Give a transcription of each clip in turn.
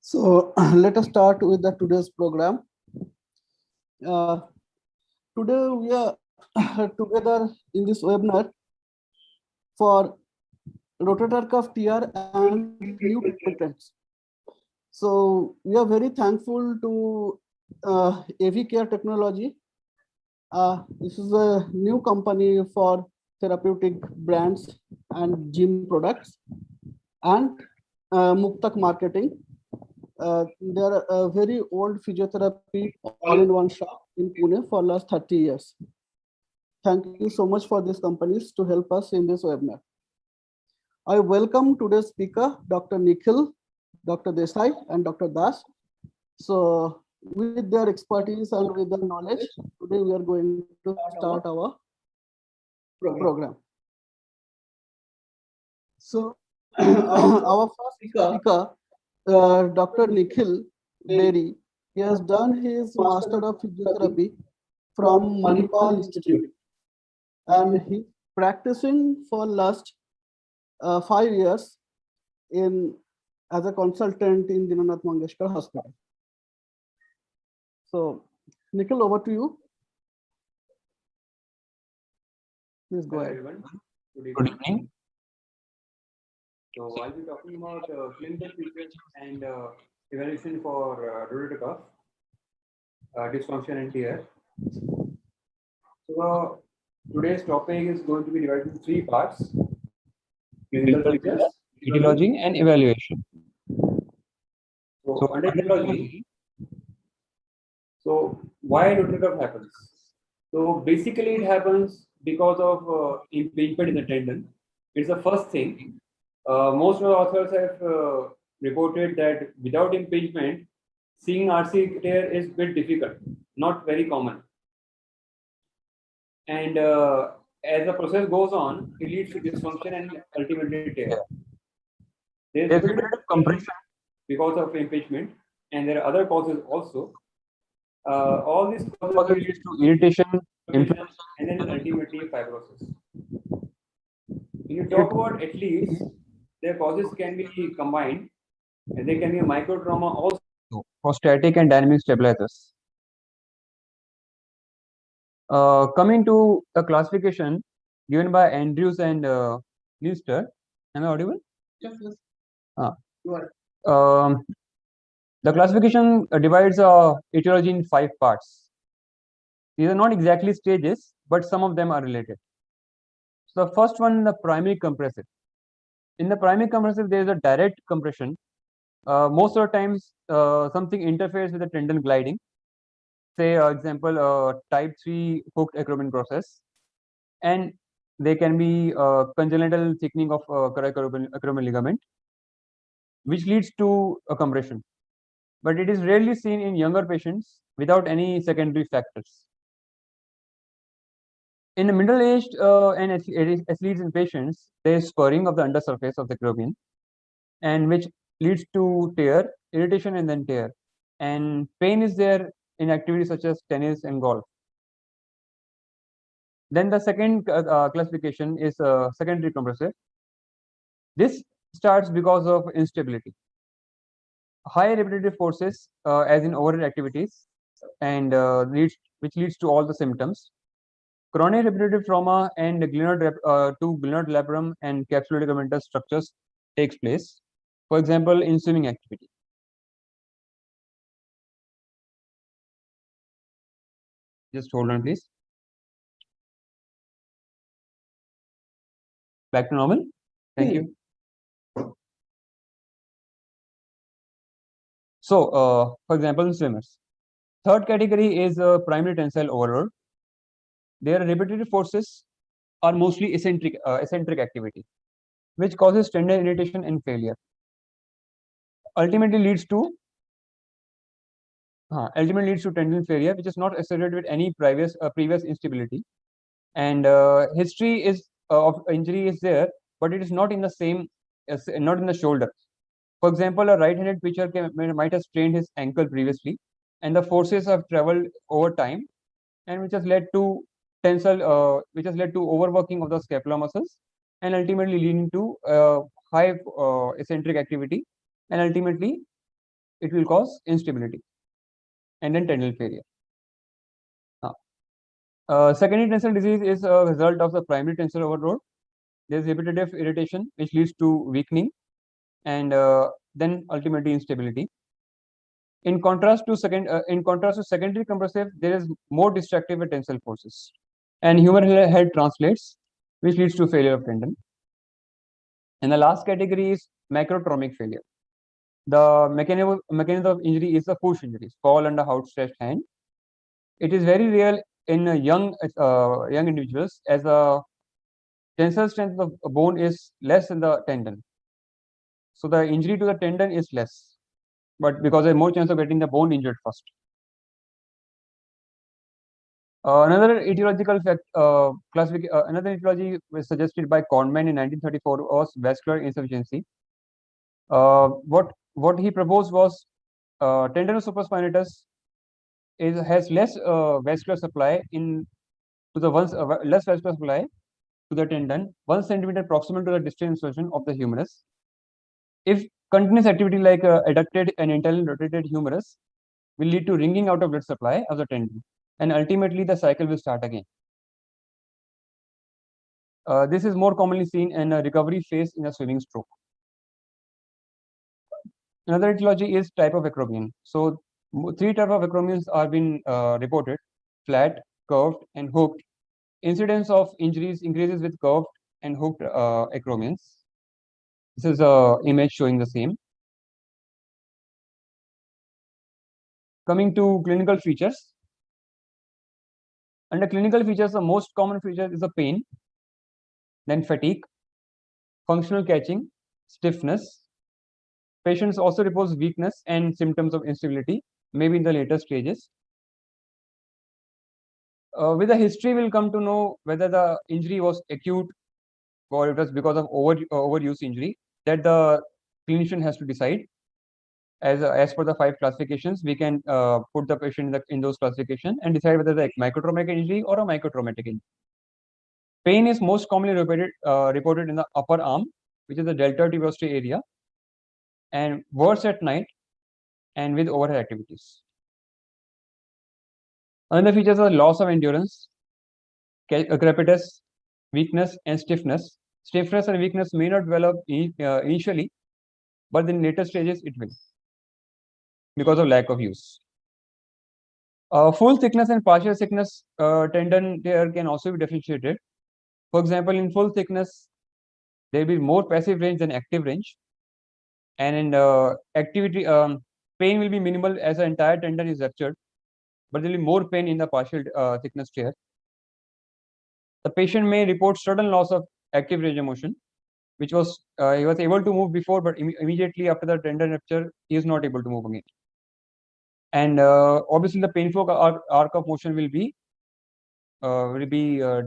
So let us start with the today's program. Uh, Today we are together in this webinar for rotator cuff tear and new treatment trends. So we are very thankful to AV Care Technology. This is a new company for therapeutic brands and gym products, and Muktak Marketing. They are a very old physiotherapy all-in-one shop in Pune for last 30 years. Thank you so much for these companies to help us in this webinar. I welcome today's speaker, Dr. Nikhil, Dr. Desai, and Dr. Das. So with their expertise and with their knowledge, today we are going to start our program. So our first speaker, Dr. Nikhil Berry, he has done his Master of Physiotherapy from Manipal Institute, and he's practicing for last 5 years in as a consultant in Dinanath Mangeshkar Hospital. So, Nikhil, over to you. Please go ahead. Everyone. Good evening. So I'll be talking about clinical features and evaluation for rotator cuff dysfunction and tear. So today's topic is going to be divided into three parts: clinical features, etiology, and evaluation. So under etiology, so why rotator cuff happens? So basically, it happens because of impingement in the tendon. It's the first thing. Most of the authors have reported that without impingement, seeing RC tear is a bit difficult, not very common. And as the process goes on, it leads to dysfunction and ultimately tear. There's a bit of compression because of impingement, and there are other causes also. All these causes lead to irritation, inflammation, and then ultimately fibrosis. When you talk about athletes, their causes can be combined, and there can be a microtrauma also for static and dynamic stabilizers. Coming to a classification given by Andrews and Lister. Am I audible? Yes. The classification divides etiology in 5 parts. These are not exactly stages, but some of them are related. So the first one, the primary compressive. In the primary compressive, there is a direct compression. Most of the times, something interferes with the tendon gliding. Say, example, type 3 hooked acromion process. And there can be congenital thickening of acromion ligament, which leads to a compression. But it is rarely seen in younger patients without any secondary factors. In the middle-aged and athletes in patients, there is spurring of the undersurface of the acromion, and which leads to tear, irritation, and then tear. And pain is there in activities such as tennis and golf. Then the second classification is secondary compressive. This starts because of instability. High repetitive forces, as in overhead activities, and which leads to all the symptoms. Chronic repetitive trauma and glenoid to glenoid labrum and capsular ligamentous structures takes place. For example, in swimming activity. Just hold on, please. Back to normal. Thank you. So, for example, in swimmers. Third category is primary tensile overload. Their repetitive forces are mostly eccentric activity, which causes tendon irritation and failure. Ultimately leads to tendon failure, which is not associated with any previous instability. And history is of injury is there, but it is not in the same, not in the shoulder. For example, a right-handed pitcher might have strained his ankle previously, and the forces have traveled over time, and which has led to tensile, which has led to overworking of the scapular muscles, and ultimately leading to high eccentric activity, and ultimately it will cause instability and then tendon failure. Secondary tensile disease is a result of the primary tensile overload. There is repetitive irritation which leads to weakening and then ultimately instability. In contrast to secondary compressive, there is more destructive tensile forces, and human head translates, which leads to failure of tendon. And the last category is macrotromic failure. The mechanism of injury is the push injuries, fall under outstretched hand. It is very rare in young individuals, as the tensile strength of the bone is less than the tendon. So the injury to the tendon is less, but because there's more chance of getting the bone injured first. Another etiological fact, another etiology was suggested by Kornman in 1934 was vascular insufficiency. What he proposed was tendinous supraspinatus has less vascular supply less vascular supply to the tendon 1 centimeter proximal to the distal insertion of the humerus. If continuous activity like adducted and internally rotated humerus will lead to wringing out of blood supply of the tendon, and ultimately the cycle will start again. This is more commonly seen in a recovery phase in a swimming stroke. Another etiology is type of acromion. So 3 types of acromions are being reported: flat, curved, and hooked. Incidence of injuries increases with curved and hooked acromions. This is an image showing the same. Coming to clinical features. Under clinical features, the most common feature is the pain, then fatigue, functional catching, stiffness. Patients also report weakness and symptoms of instability, maybe in the later stages. With the history, we'll come to know whether the injury was acute or it was because of overuse injury. That the clinician has to decide. As per the 5 classifications, we can put the patient in those classifications and decide whether the microtraumatic injury or a microtraumatic injury. Pain is most commonly reported in the upper arm, which is the delta tuberosity area, and worse at night and with overhead activities. Another features are loss of endurance, crepitus, weakness, and stiffness. Stiffness and weakness may not develop initially, but in later stages it will, because of lack of use. Full thickness and partial thickness tendon tear can also be differentiated. For example, in full thickness, there will be more passive range than active range, and in activity, pain will be minimal as the entire tendon is ruptured, but there will be more pain in the partial thickness tear. The patient may report sudden loss of active range of motion, which was he was able to move before, but immediately after the tendon rupture, he is not able to move again. And obviously, the painful arc of motion will be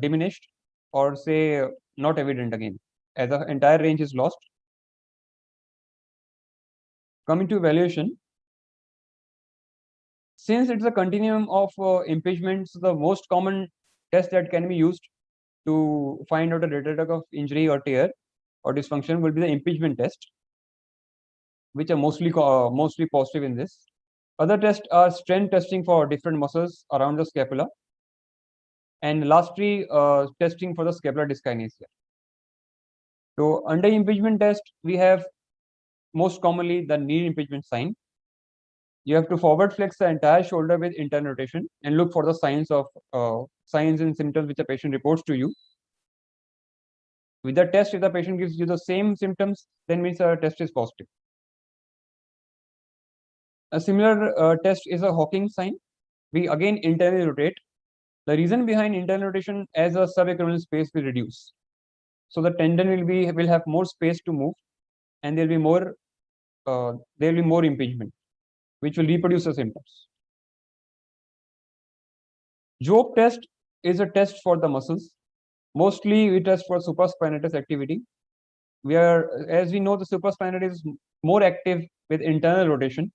diminished, or say not evident again, as the entire range is lost. Coming to evaluation, since it's a continuum of impingements, the most common test that can be used to find out a data of injury or tear or dysfunction will be the impingement test, which are mostly positive in this. Other tests are strength testing for different muscles around the scapula, and lastly, testing for the scapular dyskinesia. So under impingement test, we have most commonly the knee impingement sign. You have to forward flex the entire shoulder with internal rotation and look for the signs and symptoms which the patient reports to you. With the test, if the patient gives you the same symptoms, then means the test is positive. A similar test is a Hawking sign. We again internally rotate. The reason behind internal rotation, as a subacromial space will reduce, so the tendon will have more space to move, and there will be more impingement, which will reproduce the symptoms. Joke test is a test for the muscles. Mostly we test for supraspinatus activity. As we know, the supraspinatus is more active with internal rotation.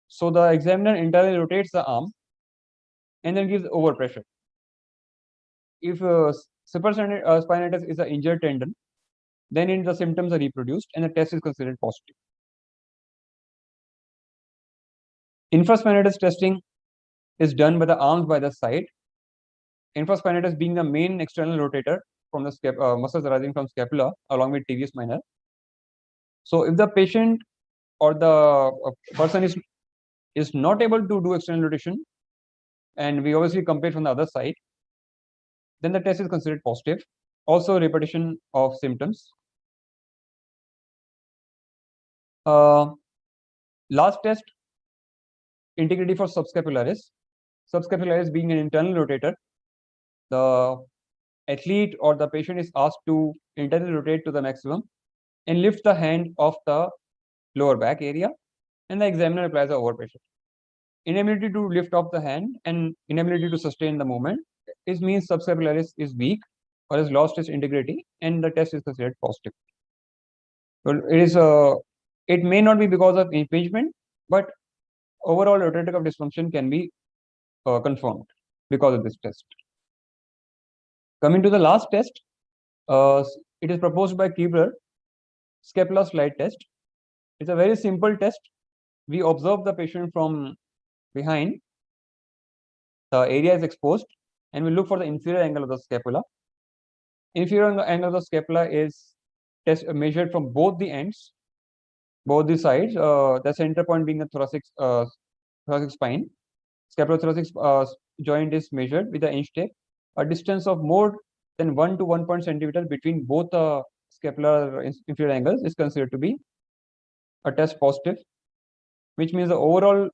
So the examiner internally rotates the arm and then gives overpressure. If supraspinatus is an injured tendon, then the symptoms are reproduced and the test is considered positive. Infraspinatus testing is done by the arms by the side. Infraspinatus being the main external rotator from the muscles arising from scapula along with tibius minor. So if the patient or the person is not able to do external rotation, and we obviously compare from the other side, then the test is considered positive. Also repetition of symptoms. Last test, integrity for subscapularis. Subscapularis being an internal rotator, the athlete or the patient is asked to internally rotate to the maximum and lift the hand off the lower back area, and the examiner applies the overpressure. Inability to lift off the hand and inability to sustain the movement means subscapularis is weak or has lost its integrity, and the test is considered positive. Well, it may not be because of impingement, but overall rotator cuff dysfunction can be confirmed because of this test. Coming to the last test, it is proposed by Keebler, scapula slide test. It's a very simple test. We observe the patient from behind. The area is exposed, and we look for the inferior angle of the scapula. Inferior angle of the scapula is measured from both the ends, both the sides. The center point being the thoracic spine. Scapulothoracic joint is measured with the inch tape. A distance of more than 1 to 1 centimeter between both the scapular inferior angles is considered to be a test positive, which means the overall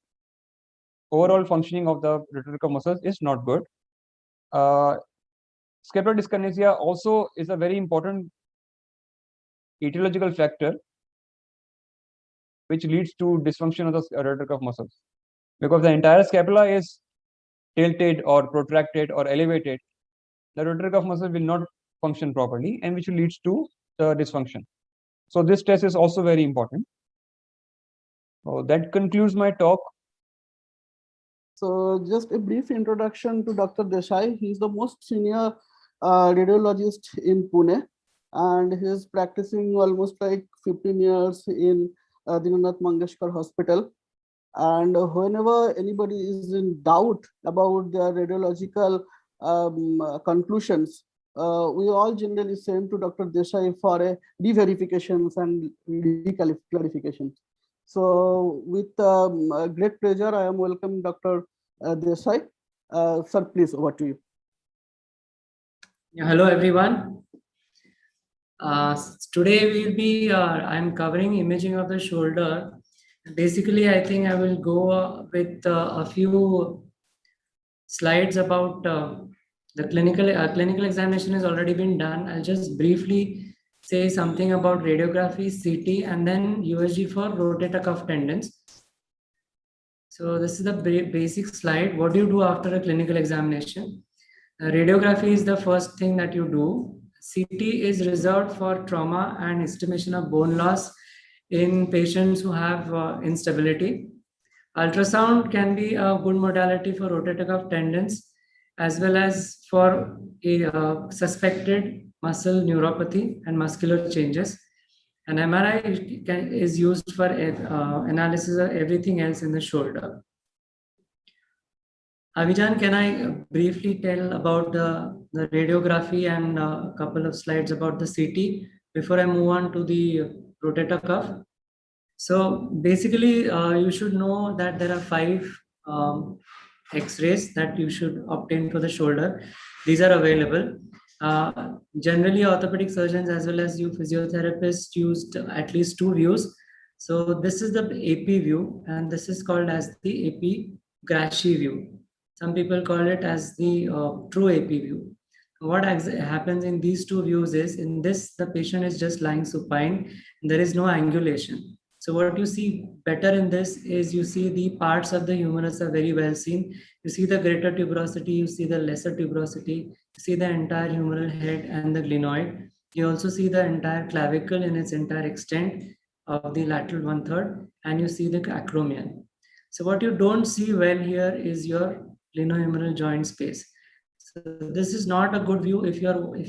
functioning of the rotator cuff muscles is not good. Scapular dyskinesia also is a very important etiological factor which leads to dysfunction of the rotator cuff muscles. Because the entire scapula is tilted or protracted or elevated, the rotator cuff muscle will not function properly, and which leads to the dysfunction. So this test is also very important. So that concludes my talk. So just a brief introduction to Dr. Desai. He is the most senior radiologist in Pune, and he is practicing almost like 15 years in Dinanath Mangeshkar Hospital. And whenever anybody is in doubt about their radiological conclusions, we all generally send to Dr. Desai for a re-verifications and clarifications. So with great pleasure, I am welcoming Dr. Desai. Sir, please, over to you. Hello, everyone. Today we'll be, I'm covering imaging of the shoulder. Basically, I think I will go with a few slides about the clinical examination has already been done. I'll just briefly say something about radiography, CT, and then USG for rotator cuff tendons. So this is the basic slide. What do you do after a clinical examination? Radiography is the first thing that you do. CT is reserved for trauma and estimation of bone loss in patients who have instability. Ultrasound can be a good modality for rotator cuff tendons as well as for a suspected muscle neuropathy and muscular changes. And MRI is used for analysis of everything else in the shoulder. Avijan, can I briefly tell about the radiography and a couple of slides about the CT before I move on to the rotator cuff? So basically, you should know that there are 5 X-rays that you should obtain for the shoulder. These are available. Generally, orthopedic surgeons as well as you physiotherapists used at least 2 views. So this is the AP view, and this is called as the AP Grassi view. Some people call it as the true AP view. What happens in these 2 views is, in this, the patient is just lying supine, and there is no angulation. So what you see better in this is you see the parts of the humerus are very well seen. You see the greater tuberosity, you see the lesser tuberosity, you see the entire humeral head and the glenoid. You also see the entire clavicle in its entire extent of the lateral 1/3, and you see the acromion. So what you don't see well here is your glenohumeral joint space. So this is not a good view if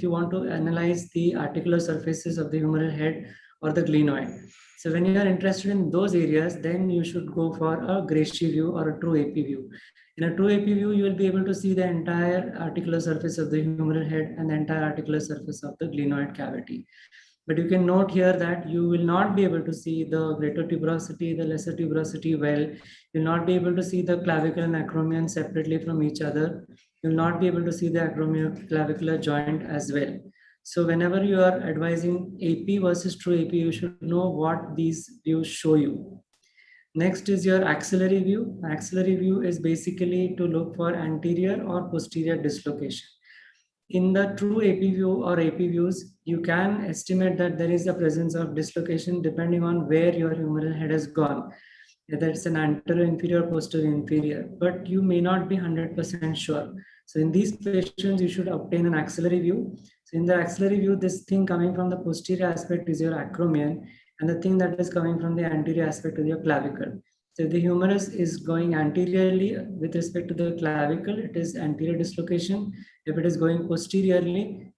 you want to analyze the articular surfaces of the humeral head or the glenoid. So when you are interested in those areas, then you should go for a Gracie view or a true AP view. In a true AP view, you will be able to see the entire articular surface of the humeral head and the entire articular surface of the glenoid cavity. But you can note here that you will not be able to see the greater tuberosity, the lesser tuberosity well. You'll not be able to see the clavicle and acromion separately from each other. You'll not be able to see the acromioclavicular joint as well. So whenever you are advising AP versus true AP, you should know what these views show you. Next is your axillary view. Axillary view is basically to look for anterior or posterior dislocation. In the true AP view or AP views, you can estimate that there is a presence of dislocation depending on where your humeral head has gone, whether it's an anterior inferior, posterior inferior, but you may not be 100% sure. So in these patients, you should obtain an axillary view. So in the axillary view, this thing coming from the posterior aspect is your acromion, and the thing that is coming from the anterior aspect is your clavicle. So if the humerus is going anteriorly with respect to the clavicle, it is anterior dislocation. If it is going posteriorly,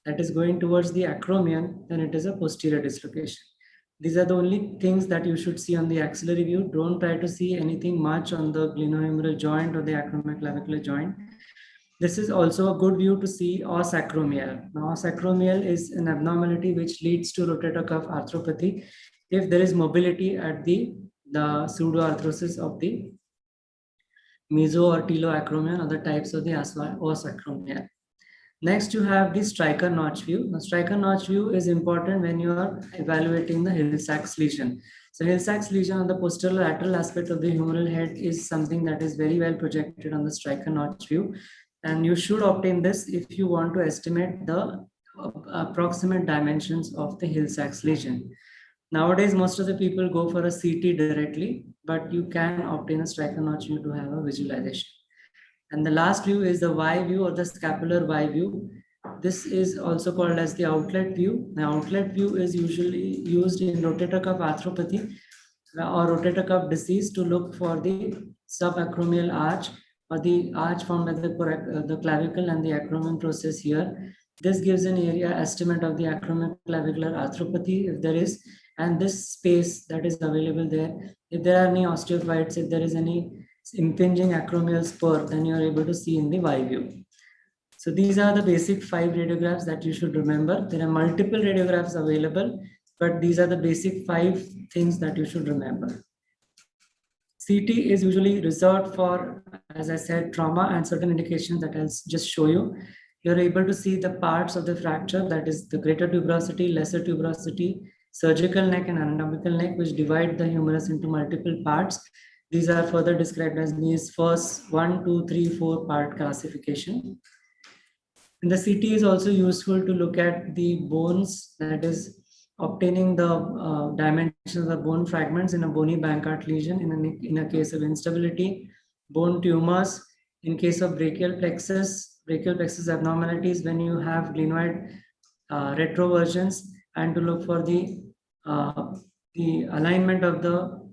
that is going towards the acromion, then it is a posterior dislocation. These are the only things that you should see on the axillary view. Don't try to see anything much on the glenohumeral joint or the acromioclavicular joint. This is also a good view to see os acromial. Now, os acromial is an abnormality which leads to rotator cuff arthropathy if there is mobility at the pseudoarthrosis of the meso or teloacromion, other types of the os acromial. Next, you have the striker notch view. The striker notch view is important when you are evaluating the Hill-Sachs lesion. So Hill-Sachs lesion on the posterolateral aspect of the humeral head is something that is very well projected on the striker notch view. And you should obtain this if you want to estimate the approximate dimensions of the Hill-Sachs lesion. Nowadays, most of the people go for a CT directly, but you can obtain a striker notch view to have a visualization. And the last view is the Y view or the scapular Y view. This is also called as the outlet view. The outlet view is usually used in rotator cuff arthropathy or rotator cuff disease to look for the subacromial arch or the arch formed by the clavicle and the acromion process here. This gives an area estimate of the acromioclavicular arthropathy if there is, and this space that is available there. If there are any osteophytes, if there is any impinging acromial spur, then you are able to see in the Y view. So these are the basic 5 radiographs that you should remember. There are multiple radiographs available, but these are the basic 5 things that you should remember. CT is usually reserved for, as I said, trauma and certain indications that I'll just show you. You're able to see the parts of the fracture, that is the greater tuberosity, lesser tuberosity, surgical neck and anatomical neck, which divide the humerus into multiple parts. These are further described as Nees first 1, 2, 3, 4 part classification. And the CT is also useful to look at the bones, that is obtaining the dimensions of the bone fragments in a bony Bankart lesion in a case of instability, bone tumors, in case of brachial plexus abnormalities when you have glenoid retroversions, and to look for the alignment of the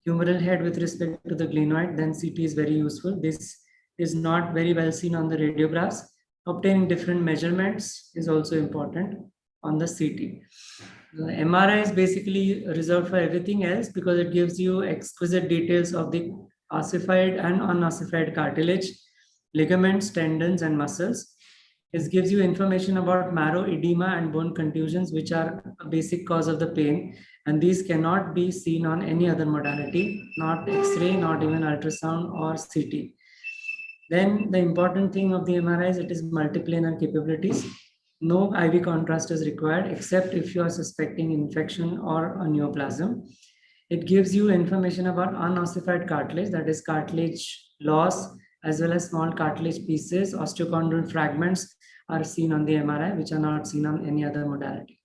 humeral head with respect to the glenoid, then CT is very useful. This is not very well seen on the radiographs. Obtaining different measurements is also important on the CT. The MRI is basically reserved for everything else because it gives you exquisite details of the ossified and unossified cartilage, ligaments, tendons, and muscles. It gives you information about marrow edema and bone contusions, which are a basic cause of the pain. And these cannot be seen on any other modality, not X-ray, not even ultrasound or CT. Then the important thing of the MRI is it is multiplanar capabilities. No IV contrast is required except if you are suspecting infection or a neoplasm. It gives you information about unossified cartilage, that is cartilage loss, as well as small cartilage pieces. Osteochondral fragments are seen on the MRI, which are not seen on any other modality.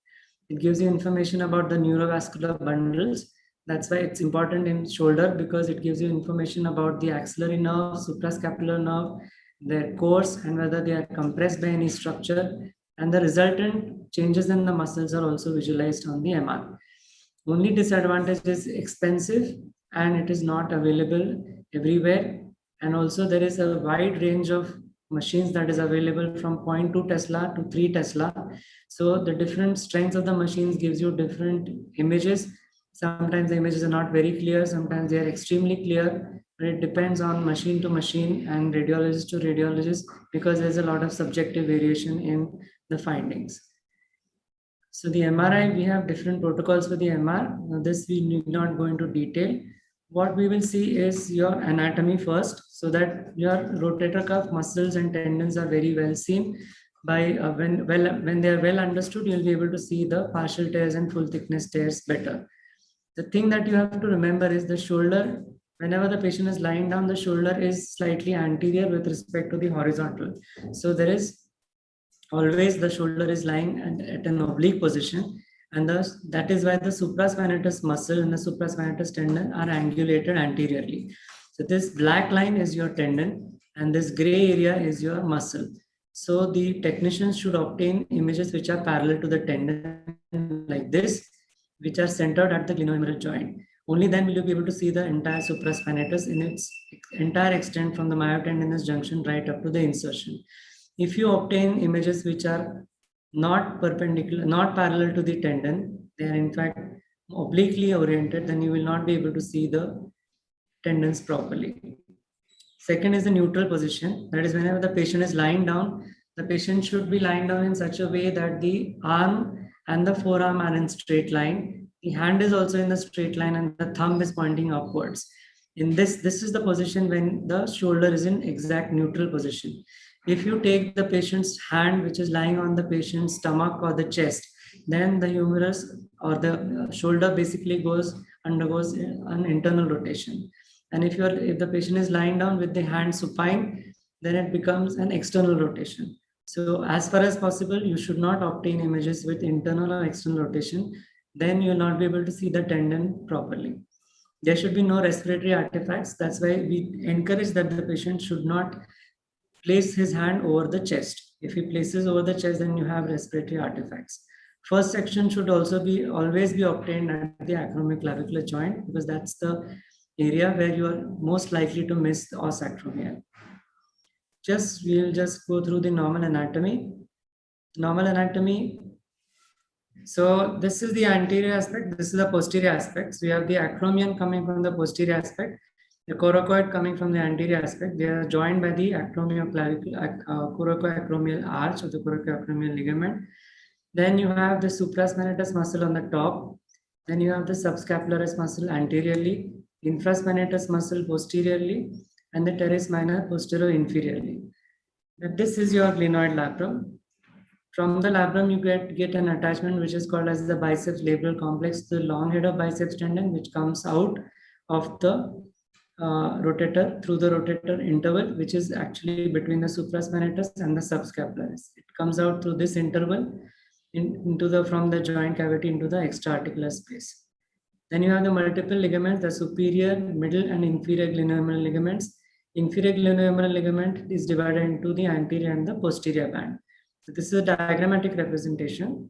It gives you information about the neurovascular bundles. That's why it's important in shoulder, because it gives you information about the axillary nerve, suprascapular nerve, their course, and whether they are compressed by any structure. And the resultant changes in the muscles are also visualized on the MR. Only disadvantage is expensive and it is not available everywhere. And also there is a wide range of machines that is available from 0.2 Tesla to 3 Tesla. So the different strengths of the machines gives you different images. Sometimes the images are not very clear, sometimes they are extremely clear, but it depends on machine to machine and radiologist to radiologist, because there's a lot of subjective variation in the findings. So the MRI, we have different protocols for the MR. Now this we need not go into detail. What we will see is your anatomy first, so that your rotator cuff muscles and tendons are very well seen. By when they are well understood, you'll be able to see the partial tears and full thickness tears better. The thing that you have to remember is the shoulder. Whenever the patient is lying down, the shoulder is slightly anterior with respect to the horizontal. So there is always the shoulder is lying at an oblique position, and that is why the supraspinatus muscle and the supraspinatus tendon are angulated anteriorly. So this black line is your tendon and this gray area is your muscle. So the technicians should obtain images which are parallel to the tendon like this, which are centered at the glenohumeral joint. Only then will you be able to see the entire supraspinatus in its entire extent from the myotendinous junction right up to the insertion. If you obtain images which are not perpendicular, not parallel to the tendon, they are in fact obliquely oriented, then you will not be able to see the tendons properly. Second is the neutral position. That is, whenever the patient is lying down, the patient should be lying down in such a way that the arm and the forearm are in straight line. The hand is also in the straight line and the thumb is pointing upwards. In this is the position when the shoulder is in exact neutral position. If you take the patient's hand, which is lying on the patient's stomach or the chest, then the humerus or the shoulder basically undergoes an internal rotation. And if the patient is lying down with the hand supine, then it becomes an external rotation. So as far as possible, you should not obtain images with internal or external rotation. Then you will not be able to see the tendon properly. There should be no respiratory artifacts. That's why we encourage that the patient should not place his hand over the chest. If he places over the chest, then you have respiratory artifacts. First section should also always be obtained at the acromioclavicular joint, because that's the area where you are most likely to miss the os acromial. We'll just go through the normal anatomy. Normal anatomy. So this is the anterior aspect, this is the posterior aspect. So we have the acromion coming from the posterior aspect, the coracoid coming from the anterior aspect. They are joined by the coracoacromial arch or the coracoacromial ligament. Then you have the supraspinatus muscle on the top. Then you have the subscapularis muscle anteriorly, infraspinatus muscle posteriorly, and the teres minor posterior-inferiorly. This is your glenoid labrum. From the labrum, you get an attachment which is called as the biceps labral complex, the long head of biceps tendon, which comes out of the rotator through the rotator interval, which is actually between the supraspinatus and the subscapularis. It comes out through this interval from the joint cavity into the extra-articular space. Then you have the multiple ligaments, the superior, middle, and inferior glenohumeral ligaments. Inferior glenohumeral ligament is divided into the anterior and the posterior band. So this is a diagrammatic representation.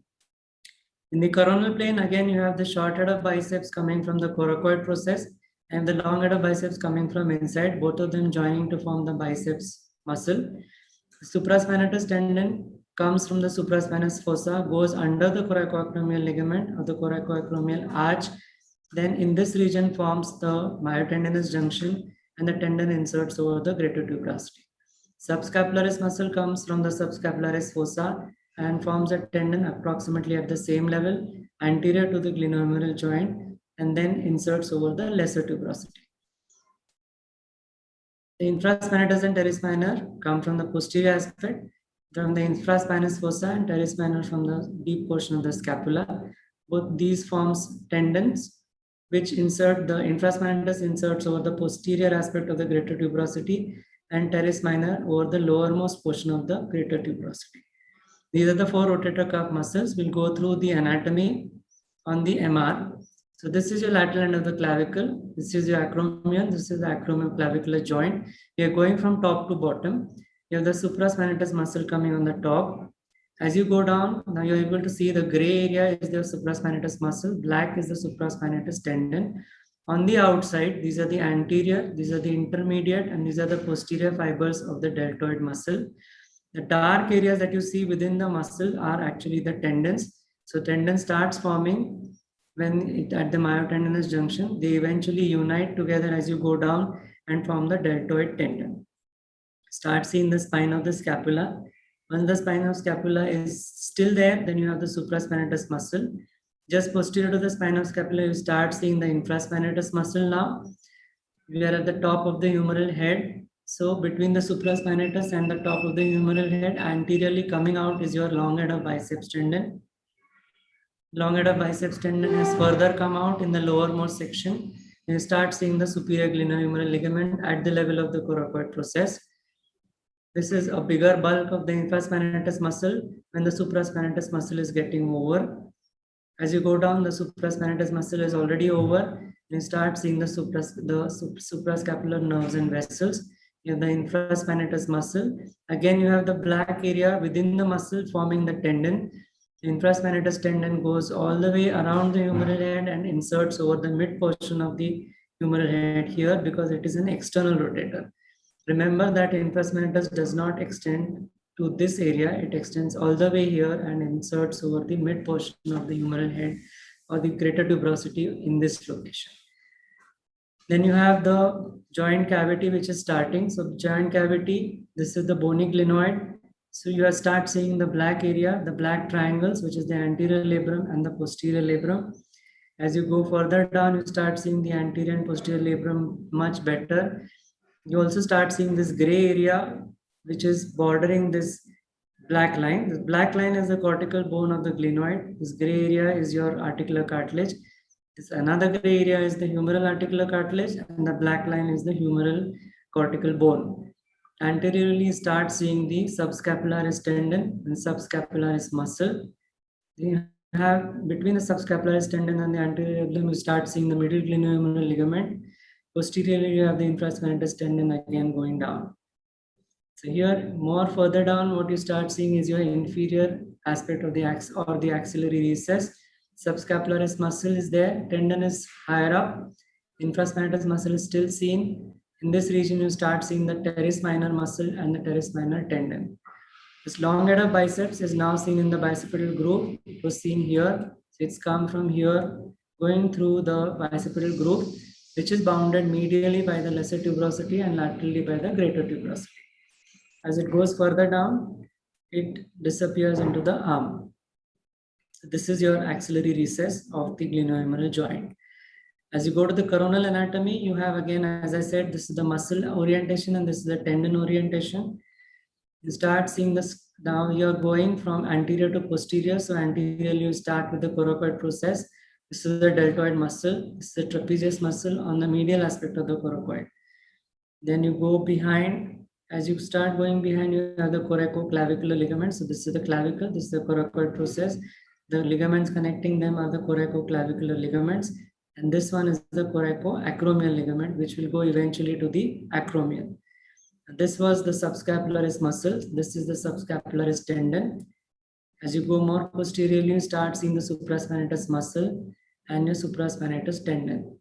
In the coronal plane, again, you have the short head of biceps coming from the coracoid process and the long head of biceps coming from inside, both of them joining to form the biceps muscle. The supraspinatus tendon comes from the supraspinous fossa, goes under the coracoacromial ligament or the coracoacromial arch. Then in this region forms the myotendinous junction and the tendon inserts over the greater tuberosity. Subscapularis muscle comes from the subscapularis fossa and forms a tendon approximately at the same level anterior to the glenohumeral joint and then inserts over the lesser tuberosity. The infraspinatus and teres minor come from the posterior aspect, from the infraspinous fossa and teres minor from the deep portion of the scapula. Both these forms tendons which insert, the infraspinatus inserts over the posterior aspect of the greater tuberosity and teres minor over the lowermost portion of the greater tuberosity. These are the four rotator cuff muscles. We'll go through the anatomy on the MR. So this is your lateral end of the clavicle. This is your acromion. This is the acromioclavicular joint. We are going from top to bottom. You have the supraspinatus muscle coming on the top. As you go down, now you're able to see the gray area is the supraspinatus muscle. Black is the supraspinatus tendon. On the outside, these are the anterior, these are the intermediate, and these are the posterior fibers of the deltoid muscle. The dark areas that you see within the muscle are actually the tendons. So tendon starts forming when at the myotendinous junction. They eventually unite together as you go down and form the deltoid tendon. Start seeing the spine of the scapula. Once the spine of scapula is still there, then you have the supraspinatus muscle. Just posterior to the spine of scapula, you start seeing the infraspinatus muscle now. We are at the top of the humeral head. So between the supraspinatus and the top of the humeral head, anteriorly coming out is your long head of biceps tendon. Long head of biceps tendon has further come out in the lowermost section. You start seeing the superior glenohumeral ligament at the level of the coracoid process. This is a bigger bulk of the infraspinatus muscle when the supraspinatus muscle is getting over. As you go down, the supraspinatus muscle is already over. You start seeing the suprascapular nerves and vessels. You have the infraspinatus muscle. Again, you have the black area within the muscle forming the tendon. The infraspinatus tendon goes all the way around the humeral head and inserts over the mid portion of the humeral head here because it is an external rotator. Remember that infraspinatus does not extend to this area. It extends all the way here and inserts over the mid portion of the humeral head or the greater tuberosity in this location. Then you have the joint cavity which is starting. So joint cavity, this is the bony glenoid. So you start seeing the black area, the black triangles, which is the anterior labrum and the posterior labrum. As you go further down, you start seeing the anterior and posterior labrum much better. You also start seeing this gray area, which is bordering this black line. This black line is the cortical bone of the glenoid. This gray area is your articular cartilage. This another gray area is the humeral articular cartilage, and the black line is the humeral cortical bone. Anteriorly, start seeing the subscapularis tendon and subscapularis muscle. You have between the subscapularis tendon and the anterior labrum, you start seeing the middle glenohumeral ligament. Posteriorly, you have the infraspinatus tendon again going down. So here, more further down, what you start seeing is your inferior aspect of the the axillary recess. Subscapularis muscle is there, tendon is higher up, infraspinatus muscle is still seen. In this region, you start seeing the teres minor muscle and the teres minor tendon. This long head of biceps is now seen in the bicipital groove. It was seen here. So it's come from here, going through the bicipital groove, which is bounded medially by the lesser tuberosity and laterally by the greater tuberosity. As it goes further down, it disappears into the arm. So this is your axillary recess of the glenohumeral joint. As you go to the coronal anatomy, you have again, as I said, this is the muscle orientation and this is the tendon orientation. You start seeing this, now you're going from anterior to posterior. So anteriorly you start with the coracoid process. This is the deltoid muscle. This is the trapezius muscle on the medial aspect of the coracoid. Then you go behind. As you start going behind, you have the coracoclavicular ligament. So this is the clavicle. This is the coracoid process. The ligaments connecting them are the coracoclavicular ligaments. And this one is the coracoacromial ligament, which will go eventually to the acromion. This was the subscapularis muscle. This is the subscapularis tendon. As you go more posteriorly, you start seeing the supraspinatus muscle and your supraspinatus tendon.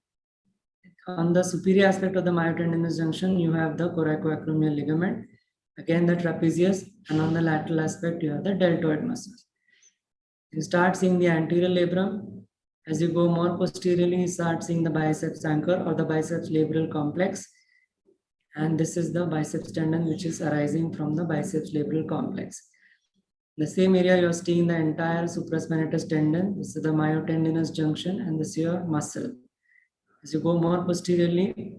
On the superior aspect of the myotendinous junction, you have the coracoacromial ligament, again the trapezius, and on the lateral aspect, you have the deltoid muscles. You start seeing the anterior labrum. As you go more posteriorly, you start seeing the biceps anchor or the biceps labral complex. And this is the biceps tendon, which is arising from the biceps labral complex. In the same area, you're seeing the entire supraspinatus tendon. This is the myotendinous junction, and this is your muscle. As you go more posteriorly,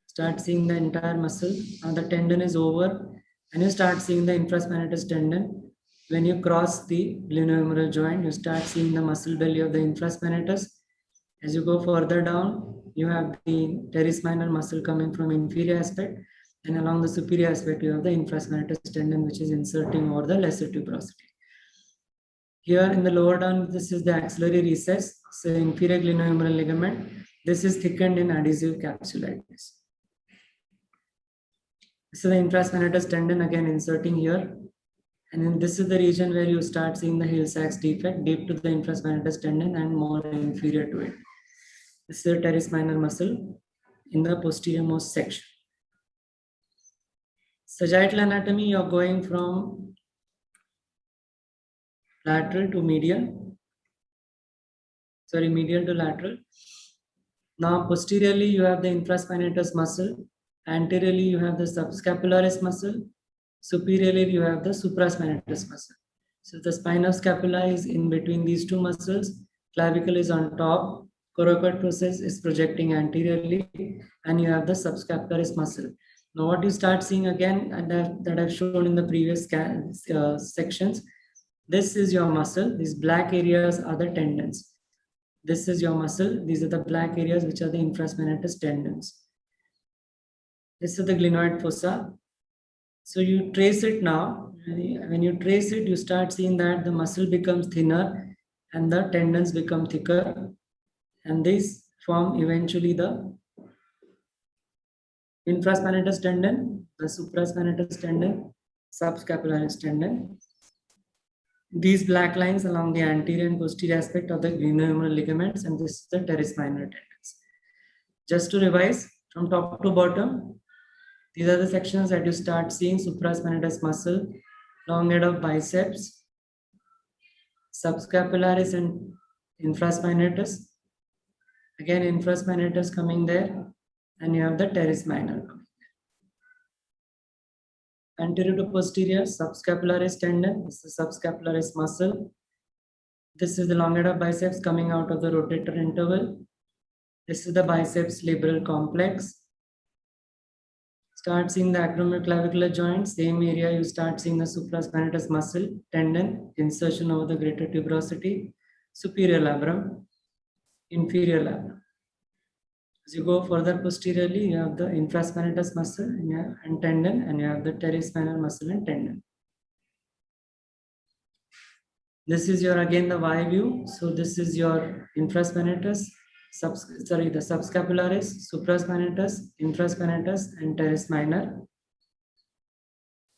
start seeing the entire muscle. Now the tendon is over, and you start seeing the infraspinatus tendon. When you cross the glenohumeral joint, you start seeing the muscle belly of the infraspinatus. As you go further down, you have the teres minor muscle coming from inferior aspect, and along the superior aspect, you have the infraspinatus tendon, which is inserting over the lesser tuberosity. Here in the lower down, this is the axillary recess, so inferior glenohumeral ligament. This is thickened in adhesive capsulitis. This is the infraspinatus tendon again inserting here. And then this is the region where you start seeing the Hill-Sachs defect deep to the infraspinatus tendon and more inferior to it. This is the teres minor muscle in the posterior most section. Sagittal anatomy, you're going from lateral to medial. Sorry, medial to lateral. Now posteriorly you have the infraspinatus muscle. Anteriorly you have the subscapularis muscle. Superiorly you have the supraspinatus muscle. So the spinal scapula is in between these two muscles. Clavicle is on top. Coracoid process is projecting anteriorly, and you have the subscapularis muscle. Now what you start seeing again, and that I've shown in the previous sections, this is your muscle. These black areas are the tendons. This is your muscle. These are the black areas which are the infraspinatus tendons. This is the glenoid fossa. So you trace it now. When you trace it, you start seeing that the muscle becomes thinner and the tendons become thicker. And these form eventually the infraspinatus tendon, the supraspinatus tendon, subscapularis tendon. These black lines along the anterior and posterior aspect of the glenohumeral ligaments, and this is the terespinal tendons. Just to revise from top to bottom, these are the sections that you start seeing: supraspinatus muscle, long head of biceps, subscapularis and infraspinatus. Again, infraspinatus coming there, and you have the terespinal coming there. Anterior to posterior, subscapularis tendon. This is subscapularis muscle. This is the long head of biceps coming out of the rotator interval. This is the biceps labral complex. Start seeing the acromioclavicular joint. Same area, you start seeing the supraspinatus muscle, tendon, insertion over the greater tuberosity, superior labrum, inferior labrum. As you go further posteriorly, you have the infraspinatus muscle and tendon, and you have the terespinal muscle and tendon. This is your, again, the Y view. So this is your infraspinatus, the subscapularis, supraspinatus, infraspinatus, and teres-minor.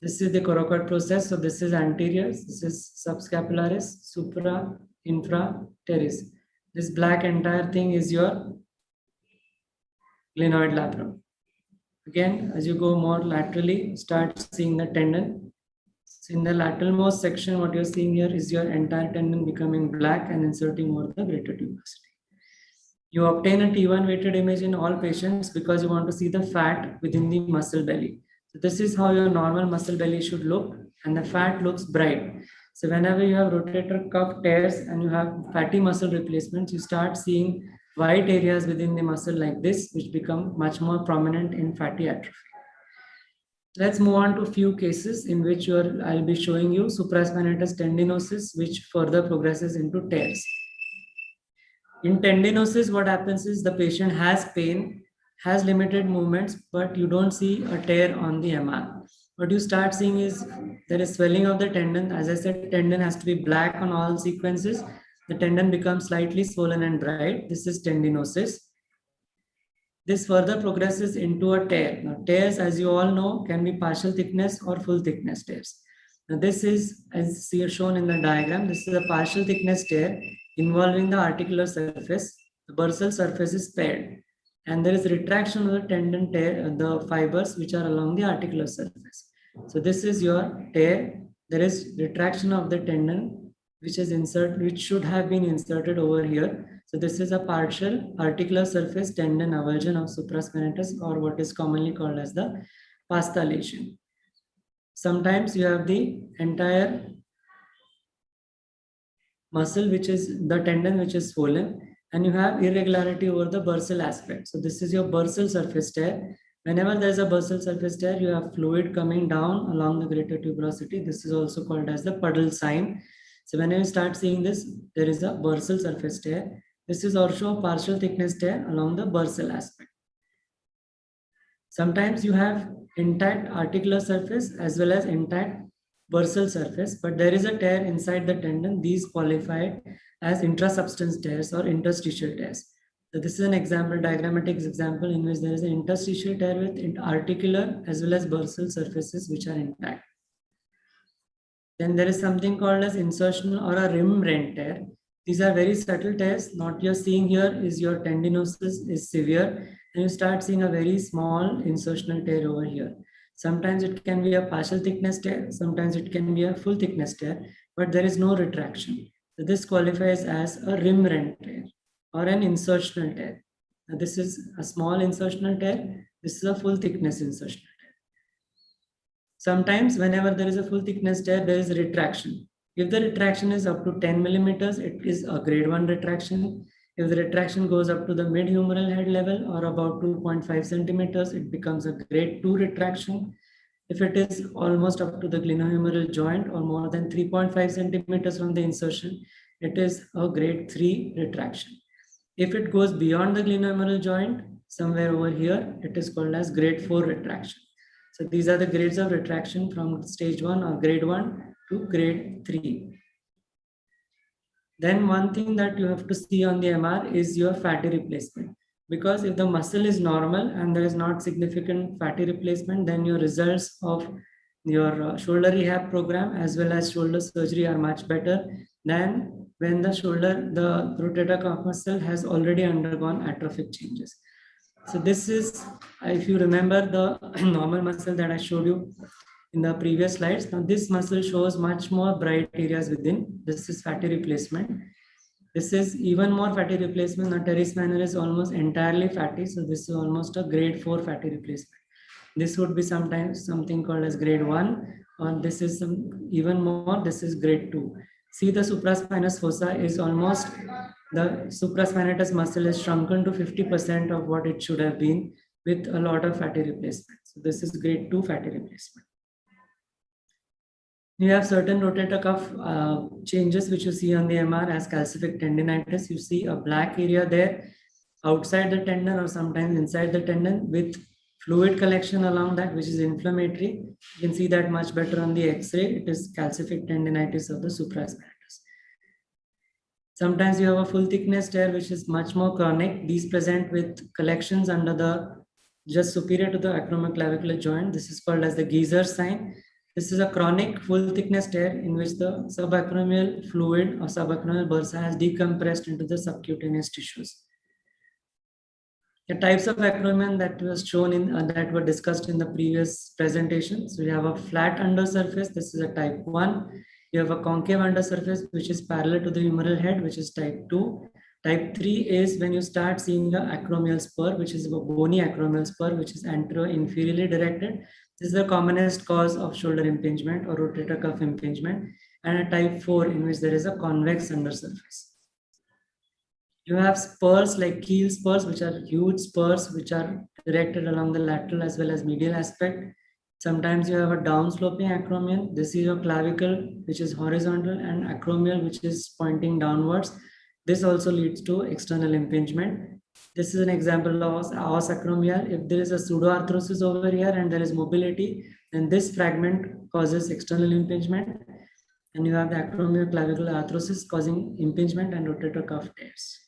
This is the coracoid process. So this is anterior, this is subscapularis, supra, infra, teres. This black entire thing is your glenoid labrum. Again, as you go more laterally, start seeing the tendon. So in the lateralmost section, what you're seeing here is your entire tendon becoming black and inserting over the greater tuberosity. You obtain a T1 weighted image in all patients because you want to see the fat within the muscle belly. So this is how your normal muscle belly should look, and the fat looks bright. So whenever you have rotator cuff tears and you have fatty muscle replacements, you start seeing white areas within the muscle like this, which become much more prominent in fatty atrophy. Let's move on to a few cases in which I'll be showing you supraspinatus tendinosis, which further progresses into tears. In tendinosis, what happens is the patient has pain, has limited movements, but you don't see a tear on the MR. What you start seeing is there is swelling of the tendon. As I said, tendon has to be black on all sequences. The tendon becomes slightly swollen and bright. This is tendinosis. This further progresses into a tear. Now, tears, as you all know, can be partial thickness or full thickness tears. Now, this is, as shown in the diagram, this is a partial thickness tear involving the articular surface. The bursal surface is paired, and there is retraction of the tendon tear, the fibers which are along the articular surface. So this is your tear. There is retraction of the tendon which should have been inserted over here. So this is a partial articular surface tendon avulsion of supraspinatus, or what is commonly called as the pasta lesion. Sometimes you have the entire muscle, which is the tendon which is swollen, and you have irregularity over the bursal aspect. So this is your bursal surface tear. Whenever there is a bursal surface tear, you have fluid coming down along the greater tuberosity. This is also called as the puddle sign. So whenever you start seeing this, there is a bursal surface tear. This is also a partial thickness tear along the bursal aspect. Sometimes you have intact articular surface as well as intact bursal surface, but there is a tear inside the tendon. These qualify as intrasubstance tears or interstitial tears. So this is an example, diagrammatic example, in which there is an interstitial tear with articular as well as bursal surfaces which are intact. Then there is something called as insertional or a rim rent tear. These are very subtle tears. What you're seeing here is your tendinosis is severe, and you start seeing a very small insertional tear over here. Sometimes it can be a partial thickness tear, sometimes it can be a full thickness tear. but there is no retraction. So this qualifies as a rim rent tear or an insertional tear. Now this is a small insertional tear. This is a full thickness insertional tear. Sometimes whenever there is a full thickness tear, there is retraction. If the retraction is up to 10 millimeters, it is a grade 1 retraction. If the retraction goes up to the mid-humeral head level or about 2.5 centimeters, it becomes a grade 2 retraction. If it is almost up to the glenohumeral joint or more than 3.5 centimeters from the insertion, it is a grade 3 retraction. If it goes beyond the glenohumeral joint, somewhere over here, it is called as grade 4 retraction. So these are the grades of retraction from stage 1 or grade 1 to grade 3. Then one thing that you have to see on the MR is your fatty replacement. Because if the muscle is normal and there is not significant fatty replacement, then your results of your shoulder rehab program as well as shoulder surgery are much better than when the rotator cuff muscle has already undergone atrophic changes. So this is, if you remember the normal muscle that I showed you in the previous slides. Now this muscle shows much more bright areas within. This is fatty replacement. This is even more fatty replacement. Now teres minor is almost entirely fatty. So this is almost a grade 4 fatty replacement. This would be sometimes something called as grade 1, or this is even more, this is grade 2. See, the supraspinous fossa is almost, the supraspinatus muscle is shrunken to 50% of what it should have been with a lot of fatty replacement. So this is grade 2 fatty replacement. You have certain rotator cuff changes which you see on the MR as calcific tendinitis. You see a black area there outside the tendon or sometimes inside the tendon with fluid collection along that, which is inflammatory. You can see that much better on the X-ray. It is calcific tendinitis of the supraspinatus. Sometimes you have a full thickness tear which is much more chronic. These present with collections under the just superior to the acromioclavicular joint. This is called as the Geiser sign. This is a chronic full thickness tear in which the subacromial fluid or subacromial bursa has decompressed into the subcutaneous tissues. The types of acromion that was shown in that were discussed in the previous presentation. So you have a flat undersurface. This is a type 1. You have a concave undersurface which is parallel to the humeral head, which is type 2. Type 3 is when you start seeing the acromial spur, which is a bony acromial spur, which is anterior-inferiorly directed. This is the commonest cause of shoulder impingement or rotator cuff impingement, and a type 4 in which there is a convex undersurface. You have spurs like keel spurs, which are huge spurs which are directed along the lateral as well as medial aspect. Sometimes you have a downsloping acromion. This is your clavicle, which is horizontal, and acromial, which is pointing downwards. This also leads to external impingement. This is an example of os acromial. If there is a pseudoarthrosis over here and there is mobility, then this fragment causes external impingement. And you have the acromioclavicular arthrosis causing impingement and rotator cuff tears.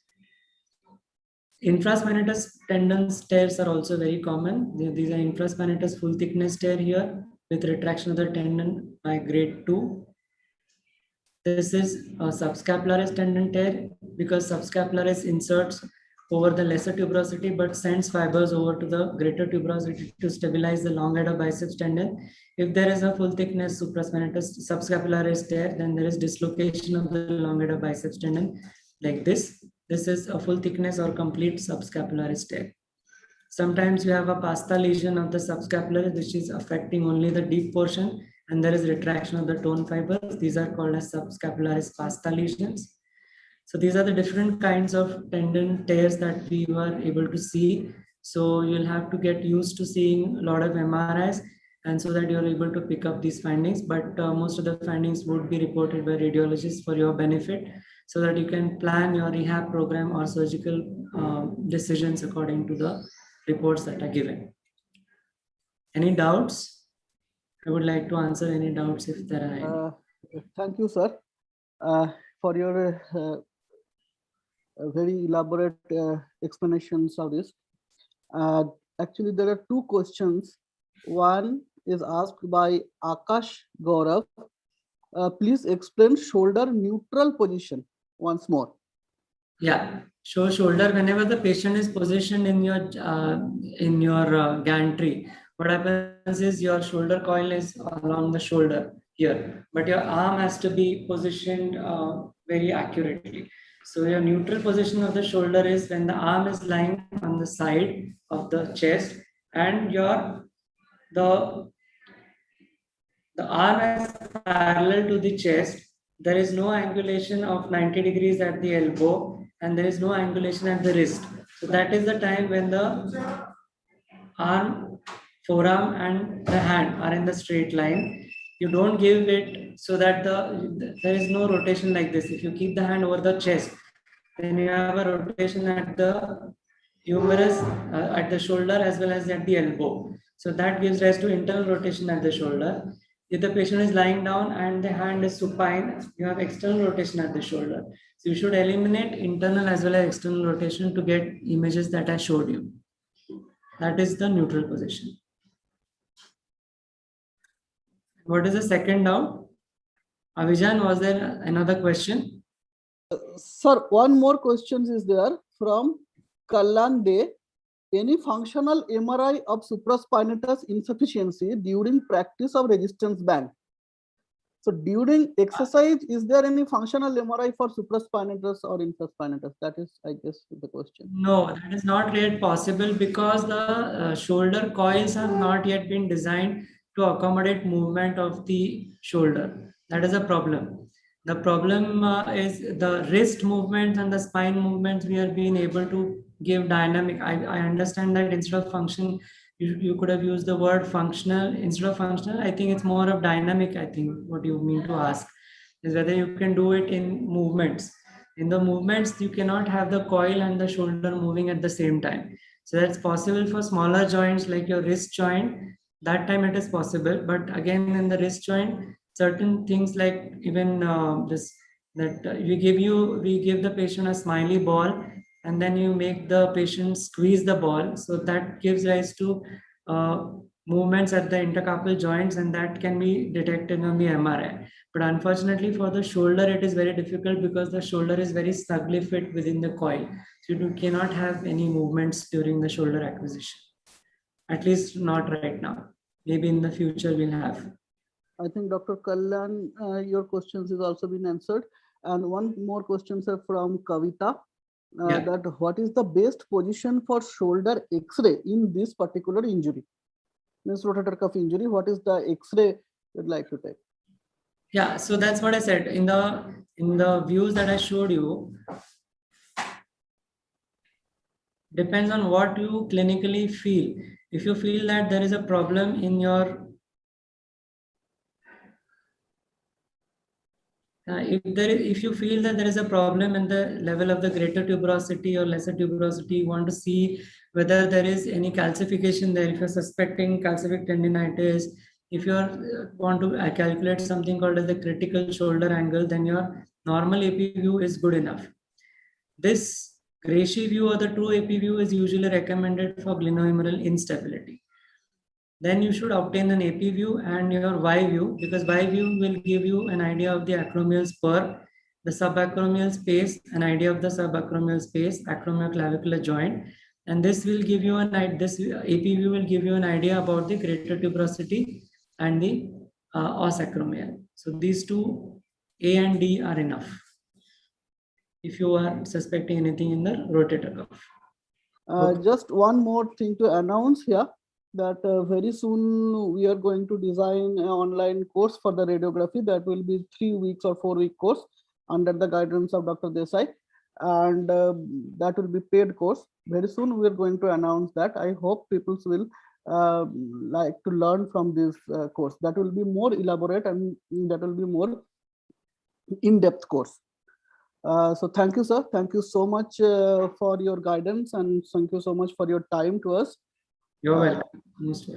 Infraspinatus tendon tears are also very common. These are infraspinatus full thickness tear here with retraction of the tendon by grade 2. This is a subscapularis tendon tear because subscapularis inserts over the lesser tuberosity but sends fibers over to the greater tuberosity to stabilize the long head of biceps tendon. If there is a full thickness supraspinatus subscapularis tear, then there is dislocation of the long head of biceps tendon like this. This is a full thickness or complete subscapularis tear. Sometimes you have a pasta lesion of the subscapularis which is affecting only the deep portion, and there is retraction of the tone fibers. These are called as subscapularis pasta lesions. So these are the different kinds of tendon tears that we were able to see. So you'll have to get used to seeing a lot of MRIs, and so that you're able to pick up these findings. But most of the findings would be reported by radiologists for your benefit, so that you can plan your rehab program or surgical decisions according to the reports that are given. Any doubts? I would like to answer any doubts if there are any. Thank you, sir, for your very elaborate explanations of this. Actually, there are two questions. One is asked by Akash Gaurav. Please explain shoulder neutral position once more. Yeah, shoulder. Whenever the patient is positioned in your gantry, what happens is your shoulder coil is along the shoulder. here, but your arm has to be positioned very accurately. So your neutral position of the shoulder is when the arm is lying on the side of the chest and the arm is parallel to the chest. There is no angulation of 90 degrees at the elbow and there is no angulation at the wrist. So that is the time when the arm, forearm and the hand are in the straight line. You don't give it so that there is no rotation like this. If you keep the hand over the chest, then you have a rotation at the humerus, at the shoulder as well as at the elbow. So that gives rise to internal rotation at the shoulder. If the patient is lying down and the hand is supine, you have external rotation at the shoulder. So you should eliminate internal as well as external rotation to get images that I showed you. That is the neutral position. What is the second doubt? Avijan, was there another question? Sir, one more question is there from Kalyan De. Any functional MRI of supraspinatus insufficiency during practice of resistance band? So during exercise, is there any functional MRI for supraspinatus or infraspinatus? That is, I guess, the question. No, that is not yet possible because the shoulder coils have not yet been designed to accommodate movement of the shoulder. That is a problem. The problem is the wrist movements and the spine movements we are being able to give dynamic. I understand that instead of function, you could have used the word functional. Instead of functional, I think it's more of dynamic. I think what you mean to ask is whether you can do it in movements. In the movements, you cannot have the coil and the shoulder moving at the same time. So that's possible for smaller joints like your wrist joint. That time it is possible. But again, in the wrist joint, certain things like even we give the patient a smiley ball and then you make the patient squeeze the ball. So that gives rise to movements at the intercarpal joints and that can be detected on the MRI. But unfortunately for the shoulder, it is very difficult because the shoulder is very snugly fit within the coil. So you cannot have any movements during the shoulder acquisition. At least not right now. Maybe in the future we'll have. I think Dr. Kalyan, your questions has also been answered. And one more question, sir, from Kavita. That what is the best position for shoulder X-ray in this particular injury? This rotator cuff injury, what is the X-ray you'd like to take? Yeah, so that's what I said in the views that I showed you. Depends on what you clinically feel. If you feel that there is a problem in your if you feel that there is a problem in the level of the greater tuberosity or lesser tuberosity, you want to see whether there is any calcification there. If you're suspecting calcific tendinitis, if you want to calculate something called as the critical shoulder angle, then your normal AP view is good enough. This Gracie view or the true AP view is usually recommended for glenohumeral instability. Then you should obtain an AP view and your Y view, because Y view will give you an idea of the acromial spur, the subacromial space, an idea of the subacromial space, acromioclavicular joint, and this will give you this AP view will give you an idea about the greater tuberosity and the os acromial. So these two, A and D, are enough if you are suspecting anything in the rotator cuff. Just one more thing to announce here, that very soon we are going to design an online course for the radiography that will be 3 weeks or 4 week course under the guidance of Dr. Desai, and that will be paid course. Very soon we are going to announce that. I hope people will like to learn from this course. That will be more elaborate and that will be more in-depth course. So thank you, sir. Thank you so much for your guidance and thank you so much for your time to us. You're welcome. Most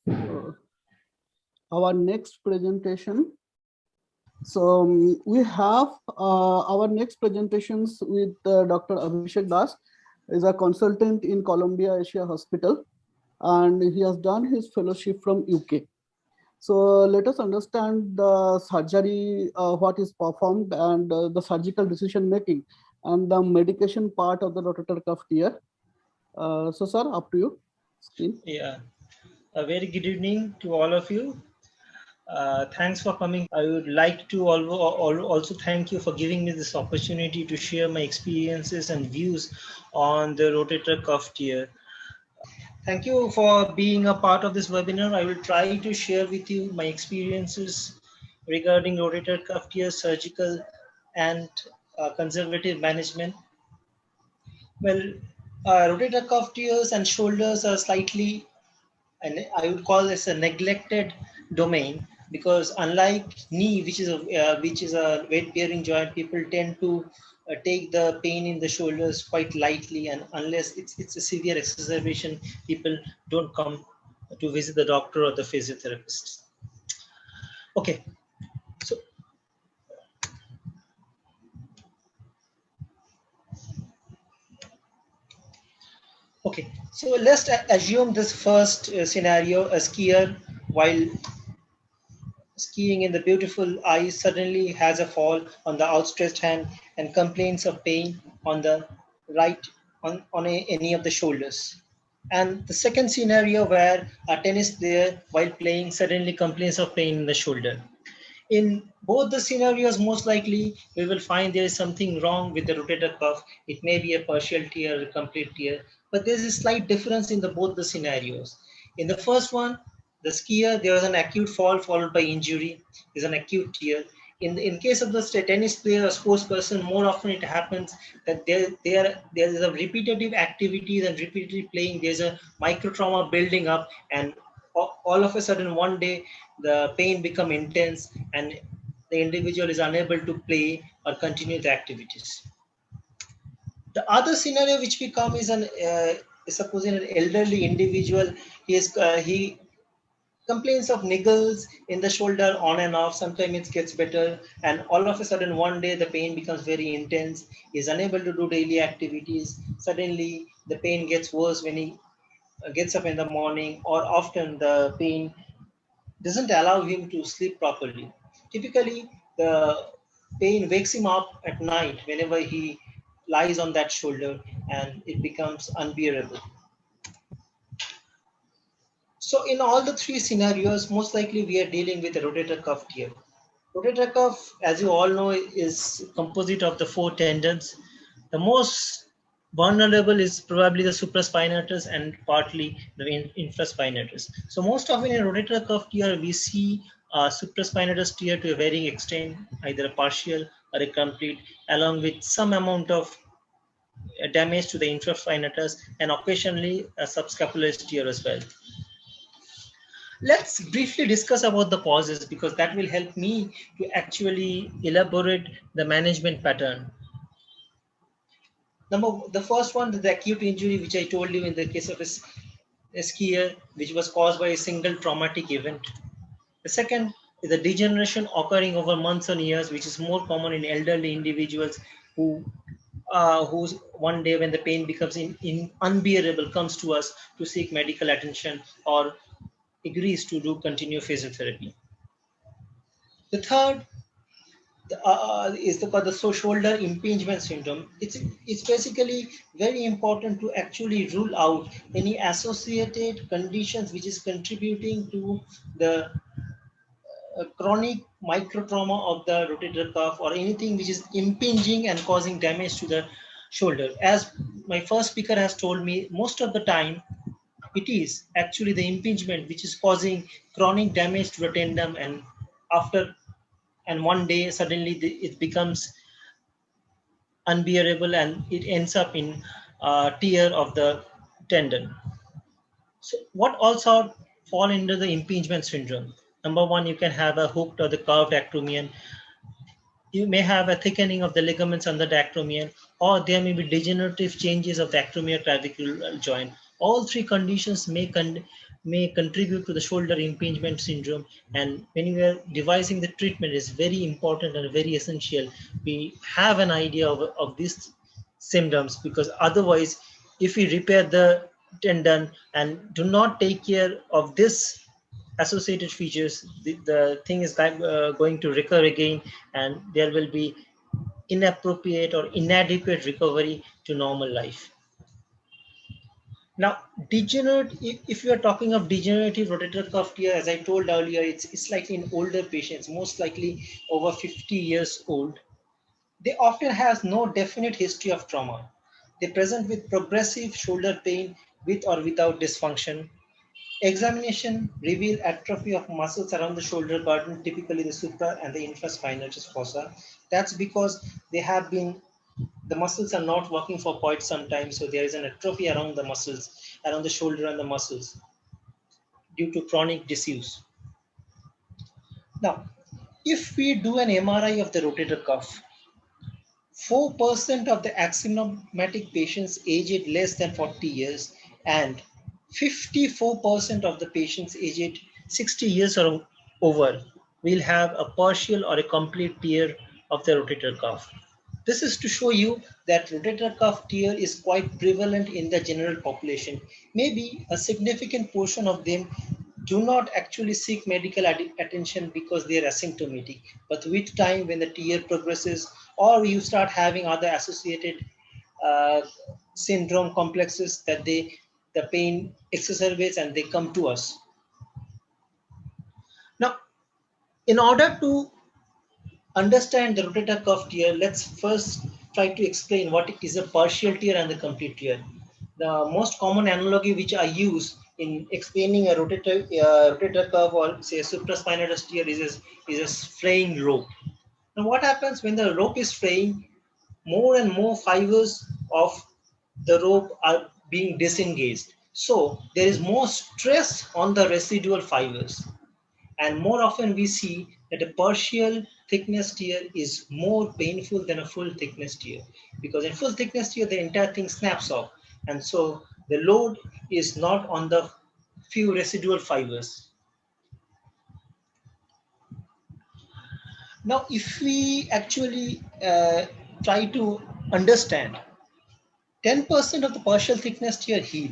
welcome. Our next presentation. So we have our next presentations with Dr. Abhishek Das, is a consultant in Columbia Asia Hospital, and he has done his fellowship from UK. So let us understand the surgery, what is performed, and the surgical decision making, and the medication part of the rotator cuff tear. So, sir, up to you. Screen. Yeah. A very good evening to all of you. Thanks for coming. I would like to also thank you for giving me this opportunity to share my experiences and views on the rotator cuff tear. Thank you for being a part of this webinar. I will try to share with you my experiences regarding rotator cuff tear, surgical and conservative management. Well, rotator cuff tears and shoulders are slightly, and I would call this a neglected domain, because unlike knee, which is a weight bearing joint, people tend to take the pain in the shoulders quite lightly, and unless it's a severe exacerbation, people don't come to visit the doctor or the physiotherapist. Okay, so let's assume this first scenario: a skier while skiing in the beautiful ice suddenly has a fall on the outstretched hand and complains of pain on the right any of the shoulders. And the second scenario where a tennis player while playing suddenly complains of pain in the shoulder. In both the scenarios, most likely we will find there is something wrong with the rotator cuff. It may be a partial tear or a complete tear, but there is a slight difference in both the scenarios. In the first one, the skier, there was an acute fall followed by injury, is an acute tear. In case of the tennis player or sports person, more often it happens that there is a repetitive activities and repeatedly playing. There's a micro trauma building up, and all of a sudden one day the pain become intense and the individual is unable to play or continue the activities. The other scenario which we come is supposing an elderly individual. He complains of niggles in the shoulder on and off. Sometimes it gets better, and all of a sudden one day the pain becomes very intense. He is unable to do daily activities. Suddenly the pain gets worse when he gets up in the morning, or often the pain doesn't allow him to sleep properly. Typically, the pain wakes him up at night whenever he lies on that shoulder, and it becomes unbearable. So in all the three scenarios, most likely we are dealing with a rotator cuff tear. Rotator cuff, as you all know, is composite of the four tendons. The most vulnerable is probably the supraspinatus and partly the infraspinatus. So most often in rotator cuff tear, we see supraspinatus tear to a varying extent, either a partial or a complete, along with some amount of damage to the infraspinatus and occasionally a subscapular tear as well. Let's briefly discuss about the causes, because that will help me to actually elaborate the management pattern. The first one is the acute injury, which I told you in the case of a skier, which was caused by a single traumatic event. The second is the degeneration occurring over months and years, which is more common in elderly individuals who's one day when the pain becomes unbearable comes to us to seek medical attention or agrees to do continued physiotherapy. The third is the shoulder impingement syndrome. It's basically very important to actually rule out any associated conditions which is contributing to the chronic microtrauma of the rotator cuff, or anything which is impinging and causing damage to the shoulder. As my first speaker has told me, most of the time it is actually the impingement which is causing chronic damage to the tendon, and one day suddenly it becomes unbearable and it ends up in tear of the tendon. So what also fall into the impingement syndrome? Number one, you can have a hooked or the curved acromion. You may have a thickening of the ligaments under the acromion, or there may be degenerative changes of the acromioclavicular joint. All three conditions may contribute to the shoulder impingement syndrome. And when we are devising the treatment, it's very important and very essential we have an idea of these symptoms, because otherwise, if we repair the tendon and do not take care of this associated features, the thing is going to recur again, and there will be inappropriate or inadequate recovery to normal life. Now, if you are talking of degenerative rotator cuff tear, as I told earlier, it's likely in older patients, most likely over 50 years old. They often have no definite history of trauma. They present with progressive shoulder pain with or without dysfunction. Examination reveal atrophy of muscles around the shoulder girdle, typically the supra and the infraspinatus fossa. That's because the muscles are not working for quite some time, so there is an atrophy around the muscles, around the shoulder and the muscles due to chronic disuse. Now, if we do an MRI of the rotator cuff, 4% of the axiomatic patients aged less than 40 years and 54% of the patients aged 60 years or over will have a partial or a complete tear of the rotator cuff. This is to show you that rotator cuff tear is quite prevalent in the general population. Maybe a significant portion of them do not actually seek medical attention because they are asymptomatic. But with time, when the tear progresses, or you start having other associated uh, syndrome complexes, that the pain exacerbates and they come to us. Now, in order to understand the rotator cuff tear, let's first try to explain what is a partial tear and the complete tear. The most common analogy which I use in explaining a rotator cuff or say a supraspinatus tear is a fraying rope. Now what happens when the rope is fraying, more and more fibers of the rope are being disengaged. So there is more stress on the residual fibers. And more often we see that a partial thickness tear is more painful than a full thickness tear, because in full thickness tear the entire thing snaps off, and so the load is not on the few residual fibers. Now if we actually try to understand, 10% of the partial thickness tear heal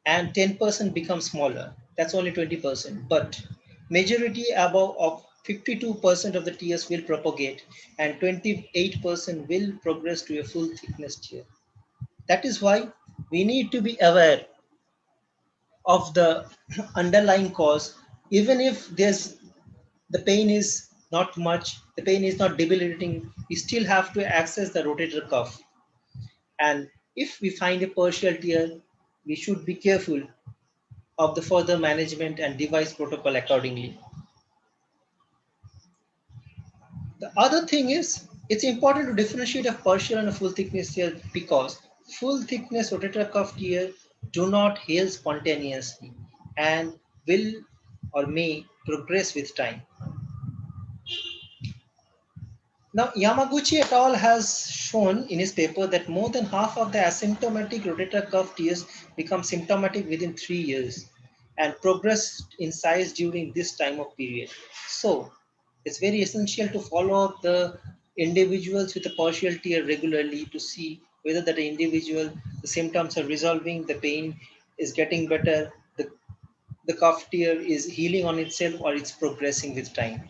and 10% become smaller. That's only 20%. But majority above of 52% of the tears will propagate and 28% will progress to a full thickness tear. That is why we need to be aware of the underlying cause. Even if the pain is not much, the pain is not debilitating, we still have to access the rotator cuff. And if we find a partial tear, we should be careful of the further management and device protocol accordingly. The other thing is, it's important to differentiate a partial and a full thickness tear, because full thickness rotator cuff tear do not heal spontaneously and will or may progress with time. Now, Yamaguchi et al. Has shown in his paper that more than half of the asymptomatic rotator cuff tears become symptomatic within 3 years and progress in size during this time of period. So, it's very essential to follow up the individuals with a partial tear regularly to see whether that individual, the symptoms are resolving, the pain is getting better, the cuff tear is healing on itself, or it's progressing with time.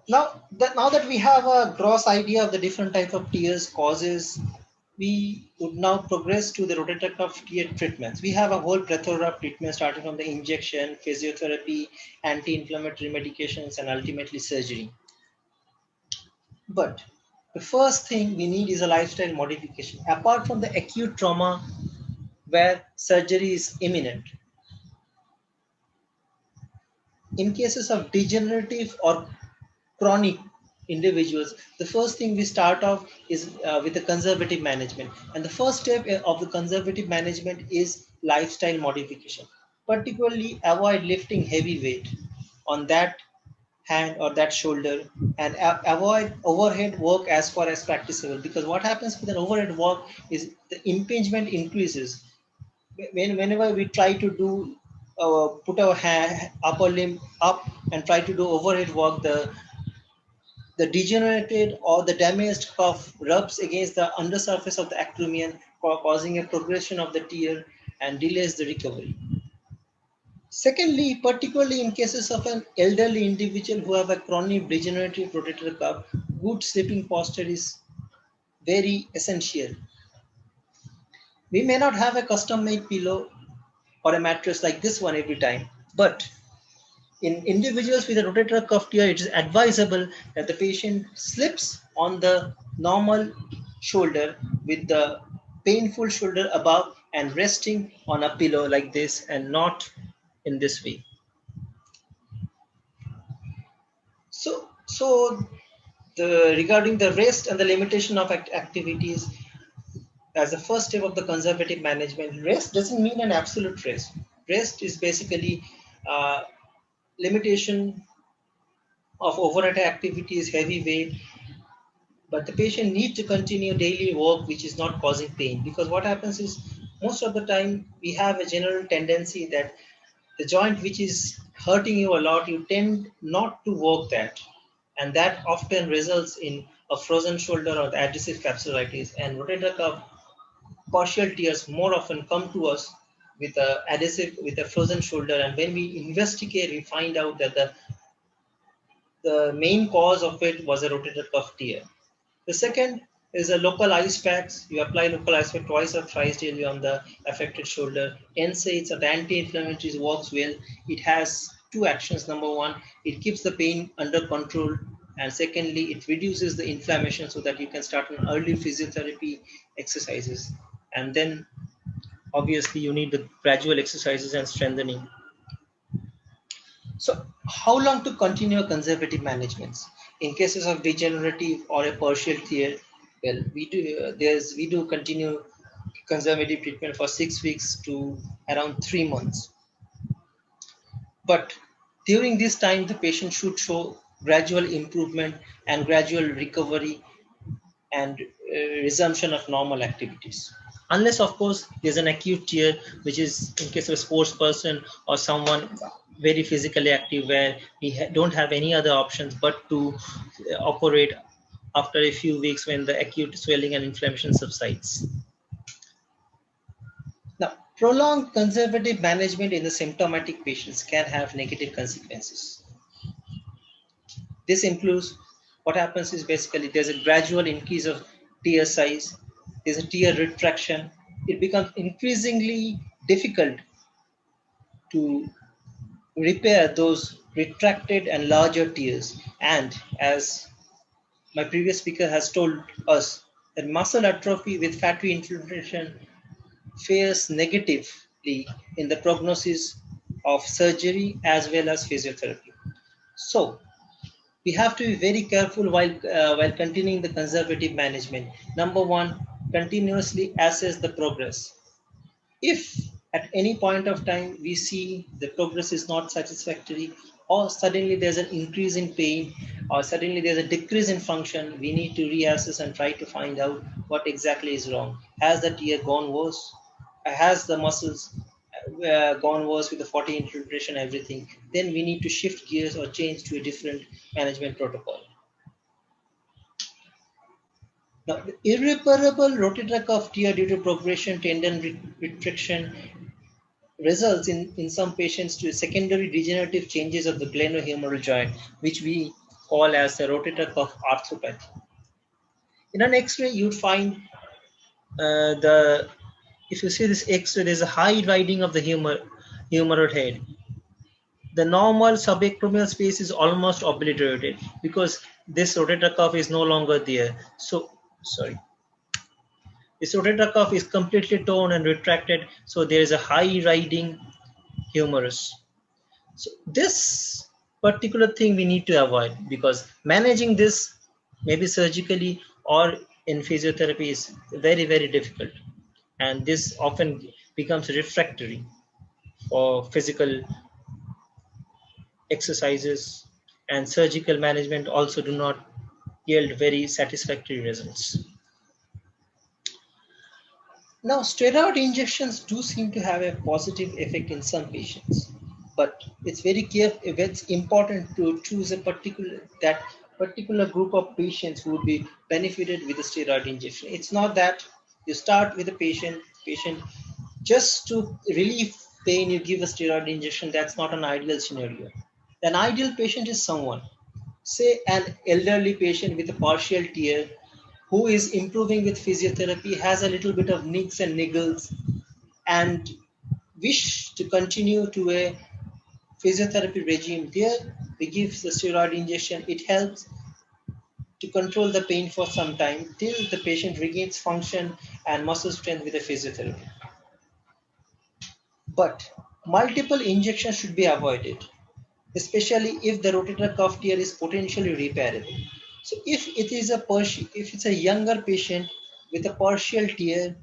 Now that we have a gross idea of the different type of tears causes, we would now progress to the rotator cuff tear treatments. We have a whole plethora of treatments, starting from the injection, physiotherapy, anti-inflammatory medications, and ultimately surgery. But the first thing we need is a lifestyle modification. Apart from the acute trauma where surgery is imminent, in cases of degenerative or chronic individuals, the first thing we start off is with the conservative management. And the first step of the conservative management is lifestyle modification. Particularly avoid lifting heavy weight on that hand or that shoulder, and avoid overhead work as far as practicable, because what happens with an overhead work is the impingement increases. Whenever we try to do put our upper limb up and try to do overhead work, the degenerated or the damaged cuff rubs against the undersurface of the acromion, causing a progression of the tear and delays the recovery. Secondly, particularly in cases of an elderly individual who have a chronic degenerative rotator cuff, good sleeping posture is very essential. We may not have a custom made pillow or a mattress like this one every time, but in individuals with a rotator cuff tear, it is advisable that the patient slips on the normal shoulder with the painful shoulder above and resting on a pillow like this and not in this way. So regarding the rest and the limitation of activities, as the first step of the conservative management, rest doesn't mean an absolute rest. Rest is basically limitation of overnight activities, heavy weight, but the patient needs to continue daily work which is not causing pain, because what happens is most of the time we have a general tendency that the joint which is hurting you a lot, you tend not to work that, and that often results in a frozen shoulder or the adhesive capsulitis. And rotator cuff partial tears more often come to us with a adhesive, with a frozen shoulder, and when we investigate we find out that the main cause of it was a rotator cuff tear. The second is a local ice packs. You apply local ice pack twice or thrice daily on the affected shoulder. NSAIDs, or the anti-inflammatories, works well. It has two actions. Number one, it keeps the pain under control, and secondly, it reduces the inflammation so that you can start an early physiotherapy exercises. And then obviously you need the gradual exercises and strengthening. So how long to continue conservative managements? In cases of degenerative or a partial tear, well, we do continue conservative treatment for 6 weeks to around 3 months. But during this time, the patient should show gradual improvement and gradual recovery and resumption of normal activities. Unless, of course, there's an acute tear, which is in case of a sports person or someone very physically active, where we don't have any other options but to operate after a few weeks when the acute swelling and inflammation subsides. Now, prolonged conservative management in the symptomatic patients can have negative consequences. This includes, what happens is basically there's a gradual increase of tear size, there's a tear retraction. It becomes increasingly difficult to repair those retracted and larger tears. And as my previous speaker has told us, that muscle atrophy with fatty infiltration fares negatively in the prognosis of surgery as well as physiotherapy. So we have to be very careful while continuing the conservative management. Number one, continuously assess the progress. If at any point of time we see the progress is not satisfactory, or suddenly there's an increase in pain, or suddenly there's a decrease in function, we need to reassess and try to find out what exactly is wrong. Has the tear gone worse? Has the muscles gone worse with the fatty infiltration, everything? Then we need to shift gears or change to a different management protocol. Now, the irreparable rotator cuff tear due to progression tendon retraction results in some patients to secondary degenerative changes of the glenohumeral joint, which we call as the rotator cuff arthropathy. In an X-ray, you'd find if you see this X-ray, there's a high riding of the humeral head. The normal subacromial space is almost obliterated because this rotator cuff is no longer there. This rotator cuff is completely torn and retracted, so there is a high riding humerus. So this particular thing we need to avoid, because managing this maybe surgically or in physiotherapy is very, very difficult, and this often becomes refractory for physical exercises, and surgical management also do not yield very satisfactory results. Now, steroid injections do seem to have a positive effect in some patients, but it's important to choose a particular group of patients who would be benefited with a steroid injection. It's not that you start with a patient just to relieve pain, you give a steroid injection. That's not an ideal scenario. An ideal patient is someone, say an elderly patient with a partial tear, who is improving with physiotherapy, has a little bit of nicks and niggles, and wish to continue to a physiotherapy regime, there we give the steroid injection. It helps to control the pain for some time till the patient regains function and muscle strength with the physiotherapy. But multiple injections should be avoided, especially if the rotator cuff tear is potentially repairable. So if it's a younger patient with a partial tear,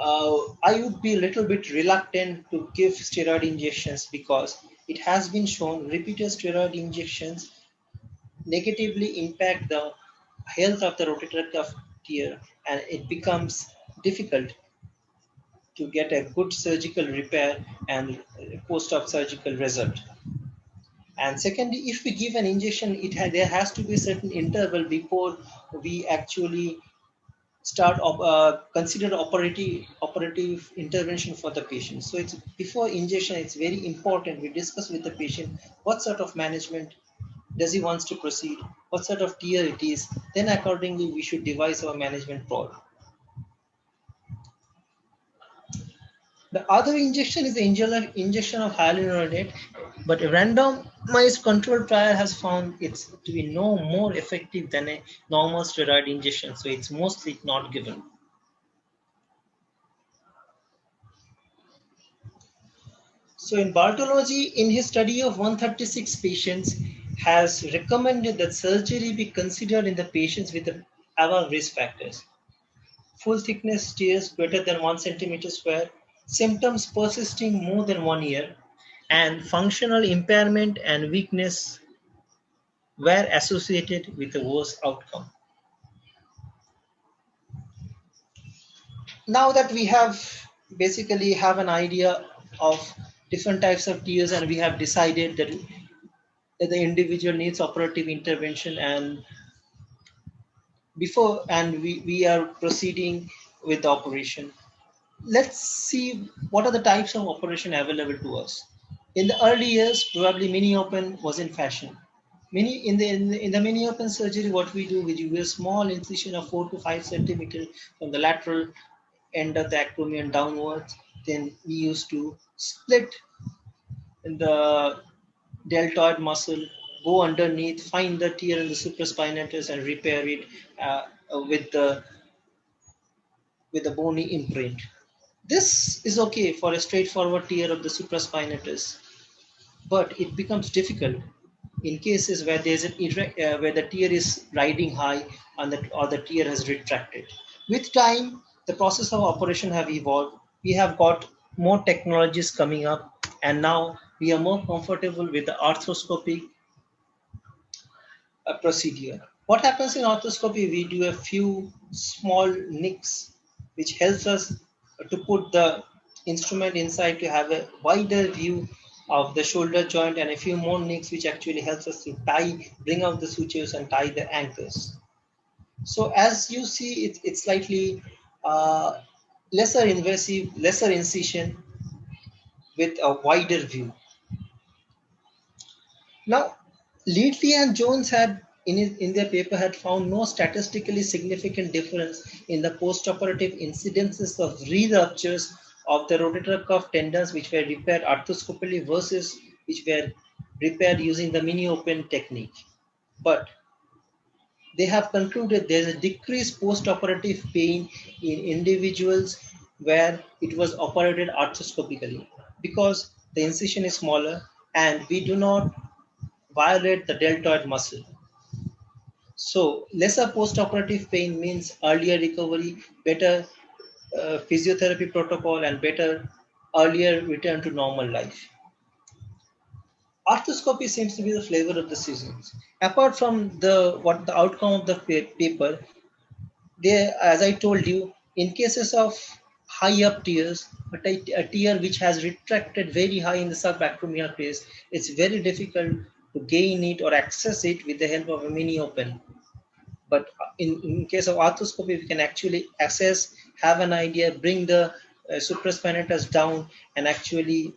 I would be a little bit reluctant to give steroid injections because it has been shown repeated steroid injections negatively impact the health of the rotator cuff tear, and it becomes difficult to get a good surgical repair and post-op surgical result. And secondly, if we give an injection, there has to be a certain interval before we actually start consider operative intervention for the patient. So it's before injection, it's very important we discuss with the patient what sort of management does he wants to proceed, what sort of tear it is. Then accordingly we should devise our management plan. The other injection is the injection of hyaluronate, but a randomized controlled trial has found it to be no more effective than a normal steroid injection, so it's mostly not given. So in Bartolozzi, in his study of 136 patients, has recommended that surgery be considered in the patients with the above risk factors. Full thickness tears greater than 1 centimeter square, symptoms persisting more than 1 year, and functional impairment and weakness were associated with a worse outcome. Now that we have basically have an idea of different types of tears, and we have decided that the individual needs operative intervention, and we are proceeding with the operation. Let's see what are the types of operation available to us. In the early years, probably mini open was in fashion. In the mini open surgery, what we do a small incision of 4 to 5 centimeters from the lateral end of the acromion downwards. Then we used to split the deltoid muscle, go underneath, find the tear in the supraspinatus and repair it with the bony imprint. This is okay for a straightforward tear of the supraspinatus, but it becomes difficult in cases where where the tear is riding high or the tear has retracted. With time, the process of operation have evolved. We have got more technologies coming up, and now we are more comfortable with the arthroscopic procedure. What happens in arthroscopy? We do a few small nicks, which helps us to put the instrument inside to have a wider view of the shoulder joint, and a few more nicks, which actually helps us to bring out the sutures and tie the anchors. So as you see, it's slightly lesser invasive, lesser incision with a wider view. Now, Leadley and Jones had in their paper had found no statistically significant difference in the postoperative incidences of re-ruptures of the rotator cuff tendons which were repaired arthroscopically versus which were repaired using the mini open technique. But they have concluded there is a decreased postoperative pain in individuals where it was operated arthroscopically because the incision is smaller and we do not violate the deltoid muscle. So lesser postoperative pain means earlier recovery, better physiotherapy protocol, and better earlier return to normal life. Arthroscopy seems to be the flavor of the seasons. Apart from the outcome of the paper, there, as I told you, in cases of high up tears, but a tear which has retracted very high in the subacromial phase, it's very difficult to gain it or access it with the help of a mini open. But in case of arthroscopy, we can actually assess, have an idea, bring the supraspinatus down, and actually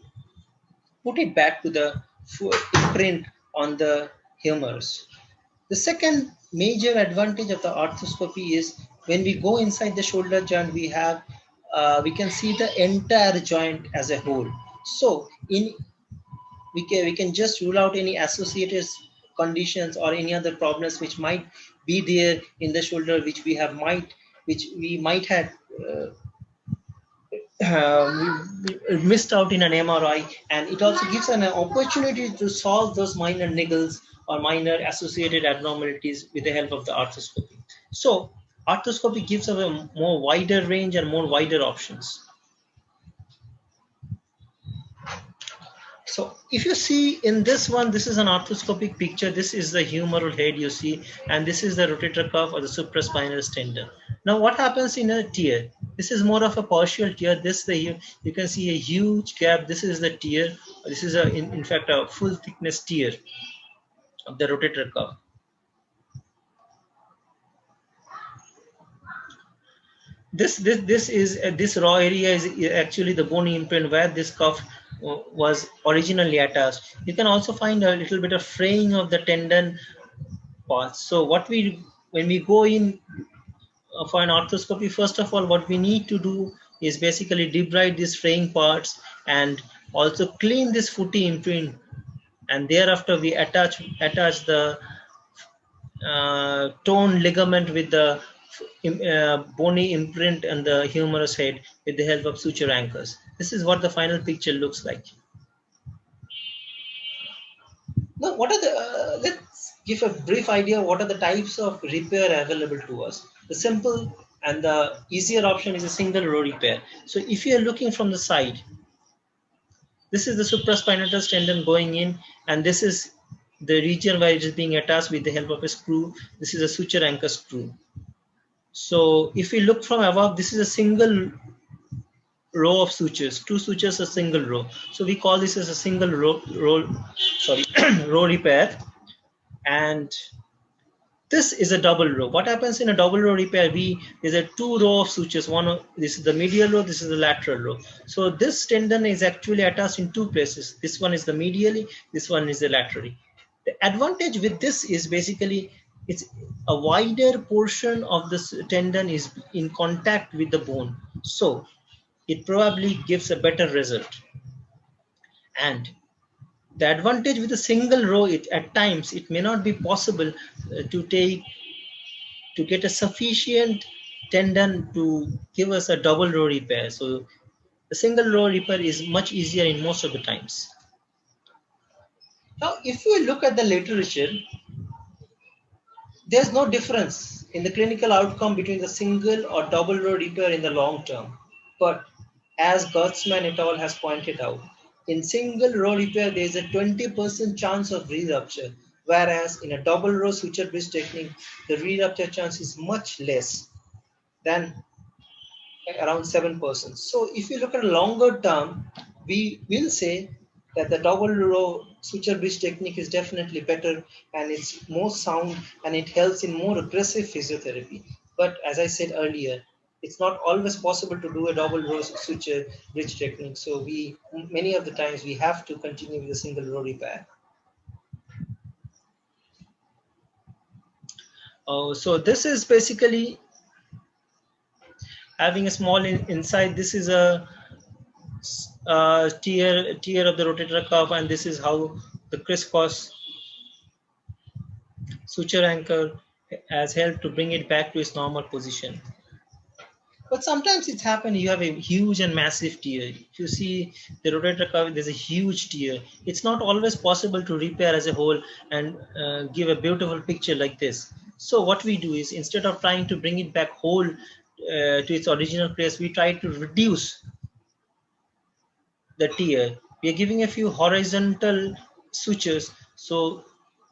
put it back to the imprint on the humerus. The second major advantage of the arthroscopy is when we go inside the shoulder joint, we can see the entire joint as a whole. So we can just rule out any associated conditions or any other problems which might be there in the shoulder, which we might have we missed out in an MRI, and it also gives an opportunity to solve those minor niggles or minor associated abnormalities with the help of the arthroscopy. So arthroscopy gives us a more wider range and more wider options. So if you see in this one, this is an arthroscopic picture. This is the humeral head you see, and this is the rotator cuff or the supraspinal tendon. Now what happens in a tear? This is more of a partial tear. You can see a huge gap. This is the tear. This is in fact a full thickness tear of the rotator cuff. This raw area is actually the bony imprint where this cuff was originally attached. You can also find a little bit of fraying of the tendon parts. So when we go in for an arthroscopy, first of all, what we need to do is basically debride these fraying parts and also clean this footy imprint, and thereafter we attach the torn ligament with the bony imprint and the humerus head with the help of suture anchors. This is what the final picture looks like. Now, let's give a brief idea what are the types of repair available to us. The simple and the easier option is a single row repair. So if you are looking from the side, this is the supraspinatus tendon going in, and this is the region where it is being attached with the help of a screw. This is a suture anchor screw. So if we look from above, this is a single row of sutures, 2 sutures, a single row. So we call this as a single row repair. And this is a double row. What happens in a double row repair? There's a 2 row of sutures. This is the medial row, this is the lateral row. So this tendon is actually attached in 2 places. This one is the medially, this one is the laterally. The advantage with this is basically it's a wider portion of this tendon is in contact with the bone. So it probably gives a better result. And the advantage with a single row, at times it may not be possible to get a sufficient tendon to give us a double row repair. So the single row repair is much easier in most of the times. Now, if we look at the literature, there's no difference in the clinical outcome between the single or double row repair in the long term. But as Gertzman et al. Has pointed out, in single row repair, there is a 20% chance of re-rupture, whereas in a double row suture bridge technique, the re-rupture chance is much less than around 7%. So if you look at a longer term, we will say that the double row suture bridge technique is definitely better, and it's more sound, and it helps in more aggressive physiotherapy. But as I said earlier, it's not always possible to do a double row suture bridge technique. So many of the times we have to continue with a single row repair. So this is basically having a small insight. This is a tear of the rotator cuff, and this is how the crisscross suture anchor has helped to bring it back to its normal position. But sometimes it's happened, you have a huge and massive tear. If you see the rotator cuff, there's a huge tear. It's not always possible to repair as a whole and give a beautiful picture like this. So what we do is, instead of trying to bring it back whole to its original place, we try to reduce the tear. We are giving a few horizontal sutures. So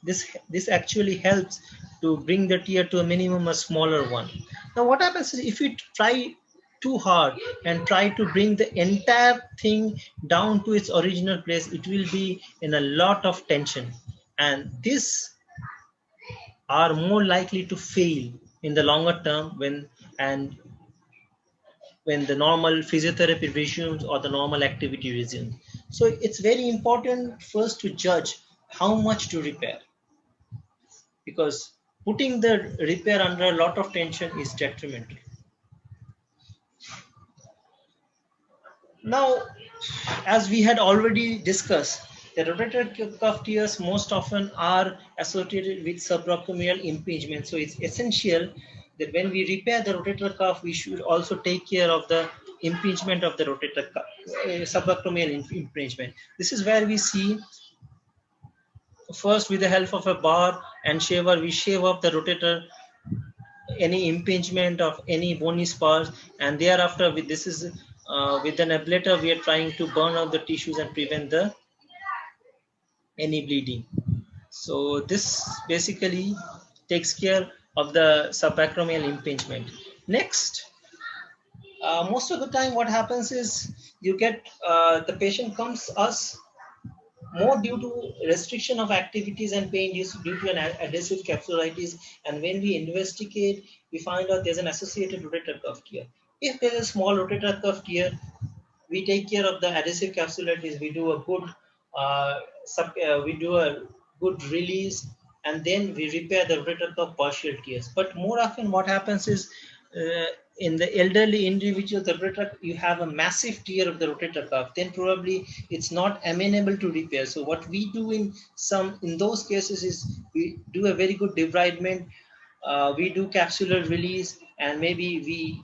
this actually helps to bring the tear to a minimum, a smaller one. Now what happens is, if we try too hard and try to bring the entire thing down to its original place, it will be in a lot of tension, and these are more likely to fail in the longer term when the normal physiotherapy resumes or the normal activity resumes. So it's very important first to judge how much to repair. because putting the repair under a lot of tension is detrimental. Now, as we had already discussed, the rotator cuff tears most often are associated with subacromial impingement. So it's essential that when we repair the rotator cuff, we should also take care of the impingement of the rotator cuff, subacromial impingement. This is where we see, first with the help of a bar and shaver, we shave off the rotator, any impingement of any bony spurs, and thereafter with with an ablator we are trying to burn out the tissues and prevent any bleeding. So this basically takes care of the subacromial impingement. Next, most of the time what happens is you get the patient comes us more due to restriction of activities and pain due to an adhesive capsulitis, and when we investigate we find out there's an associated rotator cuff tear. If there's a small rotator cuff tear, we take care of the adhesive capsulitis, we do a good release, and then we repair the rotator cuff partial tears. But more often what happens is in the elderly individual, you have a massive tear of the rotator cuff, then probably it's not amenable to repair. So what we do in those cases is we do a very good debridement, we do capsular release, and maybe we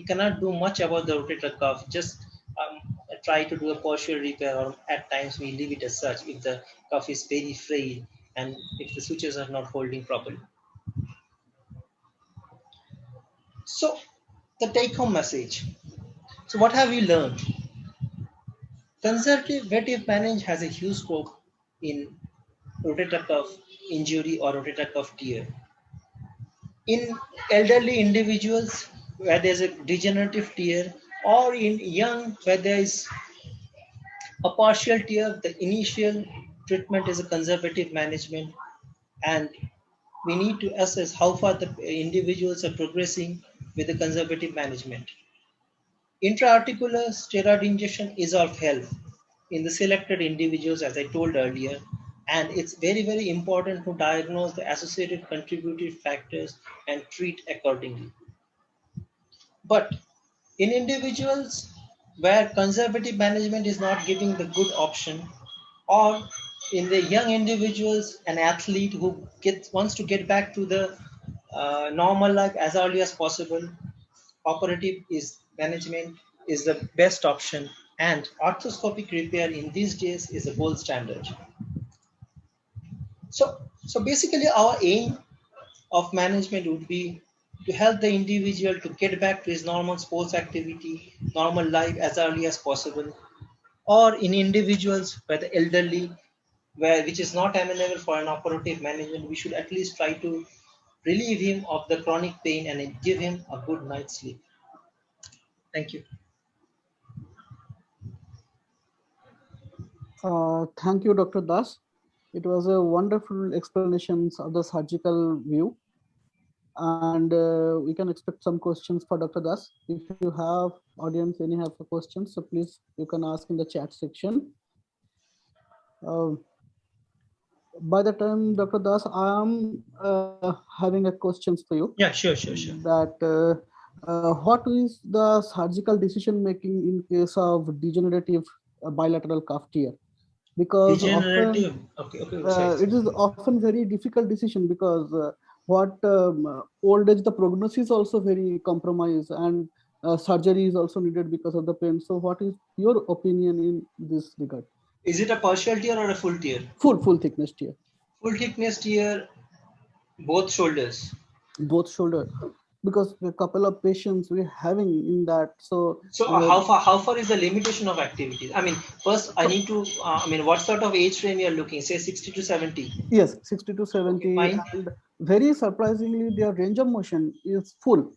cannot do much about the rotator cuff, just try to do a partial repair, or at times we leave it as such if the cuff is very frail and if the sutures are not holding properly. So the take-home message. So what have we learned? Conservative management has a huge scope in rotator cuff injury or rotator cuff tear. In elderly individuals where there's a degenerative tear, or in young where there is a partial tear, the initial treatment is a conservative management, and we need to assess how far the individuals are progressing with the conservative management. Intra-articular steroid injection is of help in the selected individuals, as I told earlier, and it's very, very important to diagnose the associated contributory factors and treat accordingly. But in individuals where conservative management is not giving the good option, or in the young individuals, an athlete who wants to get back to the normal life as early as possible, operative management is the best option, and arthroscopic repair in these days is a gold standard. So basically our aim of management would be to help the individual to get back to his normal sports activity, normal life as early as possible, or in individuals where the elderly, which is not amenable for an operative management, we should at least try to relieve him of the chronic pain and give him a good night's sleep. Thank you. Thank you, Dr. Das. It was a wonderful explanation of the surgical view. And we can expect some questions for Dr. Das. If you have audience, any have questions, so please, you can ask in the chat section. By the time, Dr. Das, I am having a questions for you. Yeah, sure. That what is the surgical decision making in case of degenerative bilateral cuff tear? Because degenerative, often, it is often very difficult decision, because old age, the prognosis is also very compromised, and surgery is also needed because of the pain. So what is your opinion in this regard? Is it a partial tear or a full tear? Full thickness tear. Full thickness tear, both shoulders. Both shoulder, because a couple of patients we're having in that. So how far is the limitation of activities? I mean, first I need to, what sort of age frame you're looking? Say 60 to 70. Yes, 60 to 70. Okay, and very surprisingly, their range of motion is full,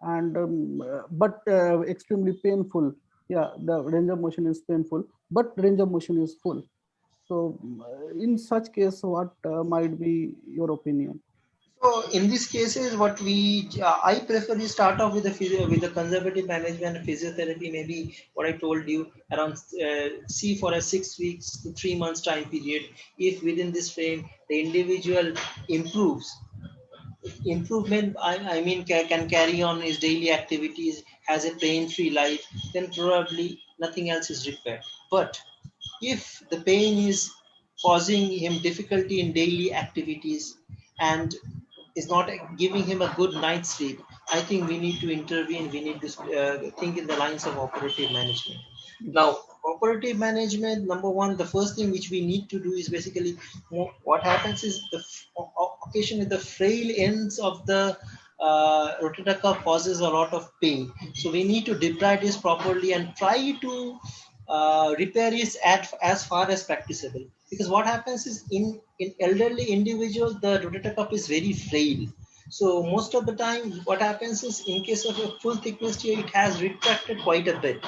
and but extremely painful. Yeah, the range of motion is painful, but range of motion is full. So in such case, what might be your opinion? So in these cases, what I prefer you start off with the conservative management physiotherapy. Maybe what I told you around see for a 6 weeks to 3 months time period. If within this frame the individual improves, I mean can carry on his daily activities, has a pain-free life, then probably nothing else is required. But if the pain is causing him difficulty in daily activities and is not giving him a good night's sleep, I think we need to intervene. We need to think in the lines of operative management. Now, operative management, number one, the first thing which we need to do is basically what happens is occasionally the frail ends of the rotator cuff causes a lot of pain. So we need to debride this properly and try to repair it as far as practicable. Because what happens is in elderly individuals, the rotator cuff is very frail. So most of the time, what happens is in case of a full thickness tear, it has retracted quite a bit.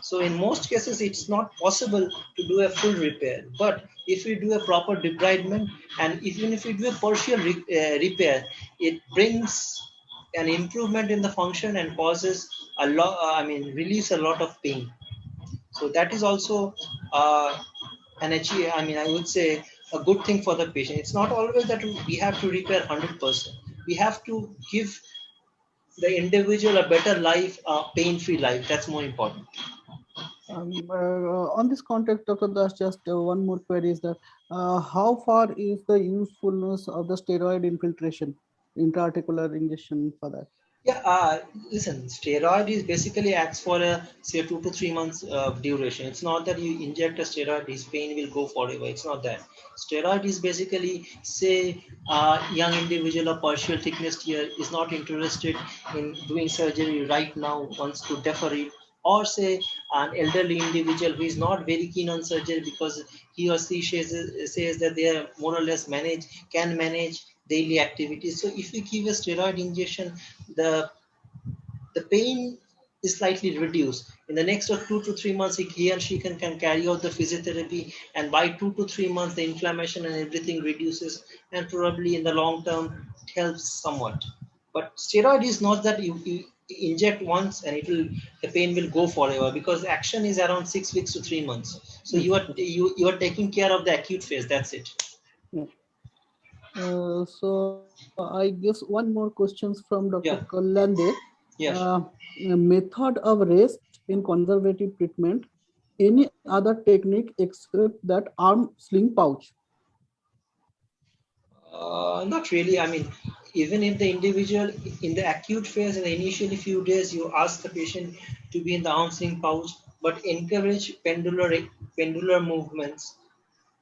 So in most cases, it's not possible to do a full repair. But if we do a proper debridement, and even if we do a partial repair, it brings an improvement in the function and causes a lot. Relieves a lot of pain. So that is also an achieve. I would say a good thing for the patient. It's not always that we have to repair 100%. We have to give the individual a better life, a pain-free life. That's more important. On this context, Dr. Das, just one more query is that how far is the usefulness of the steroid infiltration, intra-articular injection for that? Yeah, listen, steroid is basically acts for say 2 to 3 months of duration. It's not that you inject a steroid, his pain will go forever. It's not that. Steroid is basically, say, young individual of partial thickness tear is not interested in doing surgery right now, wants to defer it, or say an elderly individual who is not very keen on surgery because he or she says that they are more or less can manage daily activities. So if we give a steroid injection, the pain is slightly reduced. In the next 2 to 3 months, he or she can carry out the physiotherapy, and by 2 to 3 months, the inflammation and everything reduces, and probably in the long term, it helps somewhat. But steroid is not that you inject once and the pain will go forever, because action is around 6 weeks to 3 months. So you are taking care of the acute phase. That's it. Yeah. So I guess one more questions from Dr. Yeah. Kalande. Yes. Method of rest in conservative treatment. Any other technique except that arm sling pouch? Not really. Even if the individual in the acute phase in the initial few days, you ask the patient to be in the arm sling pouch, but encourage pendular movements.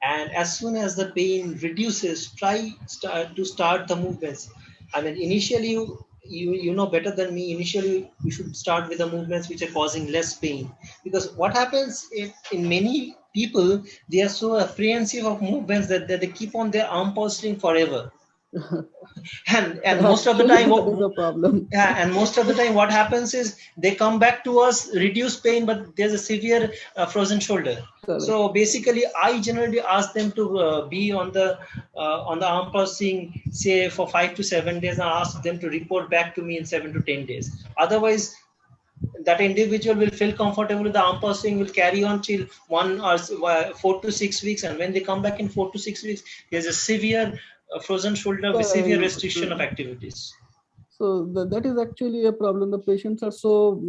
And as soon as the pain reduces, to start the movements. Initially, you know better than me. Initially, you should start with the movements which are causing less pain, because what happens in many people, they are so apprehensive of movements that they keep on their arm pulsing forever. and most of the time, that is a problem. and most of the time, what happens is they come back to us, reduced pain, but there's a severe frozen shoulder. Correct. So basically, I generally ask them to be on the arm pulsing, say for 5 to 7 days, and ask them to report back to me in 7 to 10 days. Otherwise, that individual will feel comfortable with the arm pulsing, will carry on till 1 or 4 to 6 weeks, and when they come back in 4 to 6 weeks, there's a severe frozen shoulder with severe restriction of activities. So that is actually a problem. The patients are so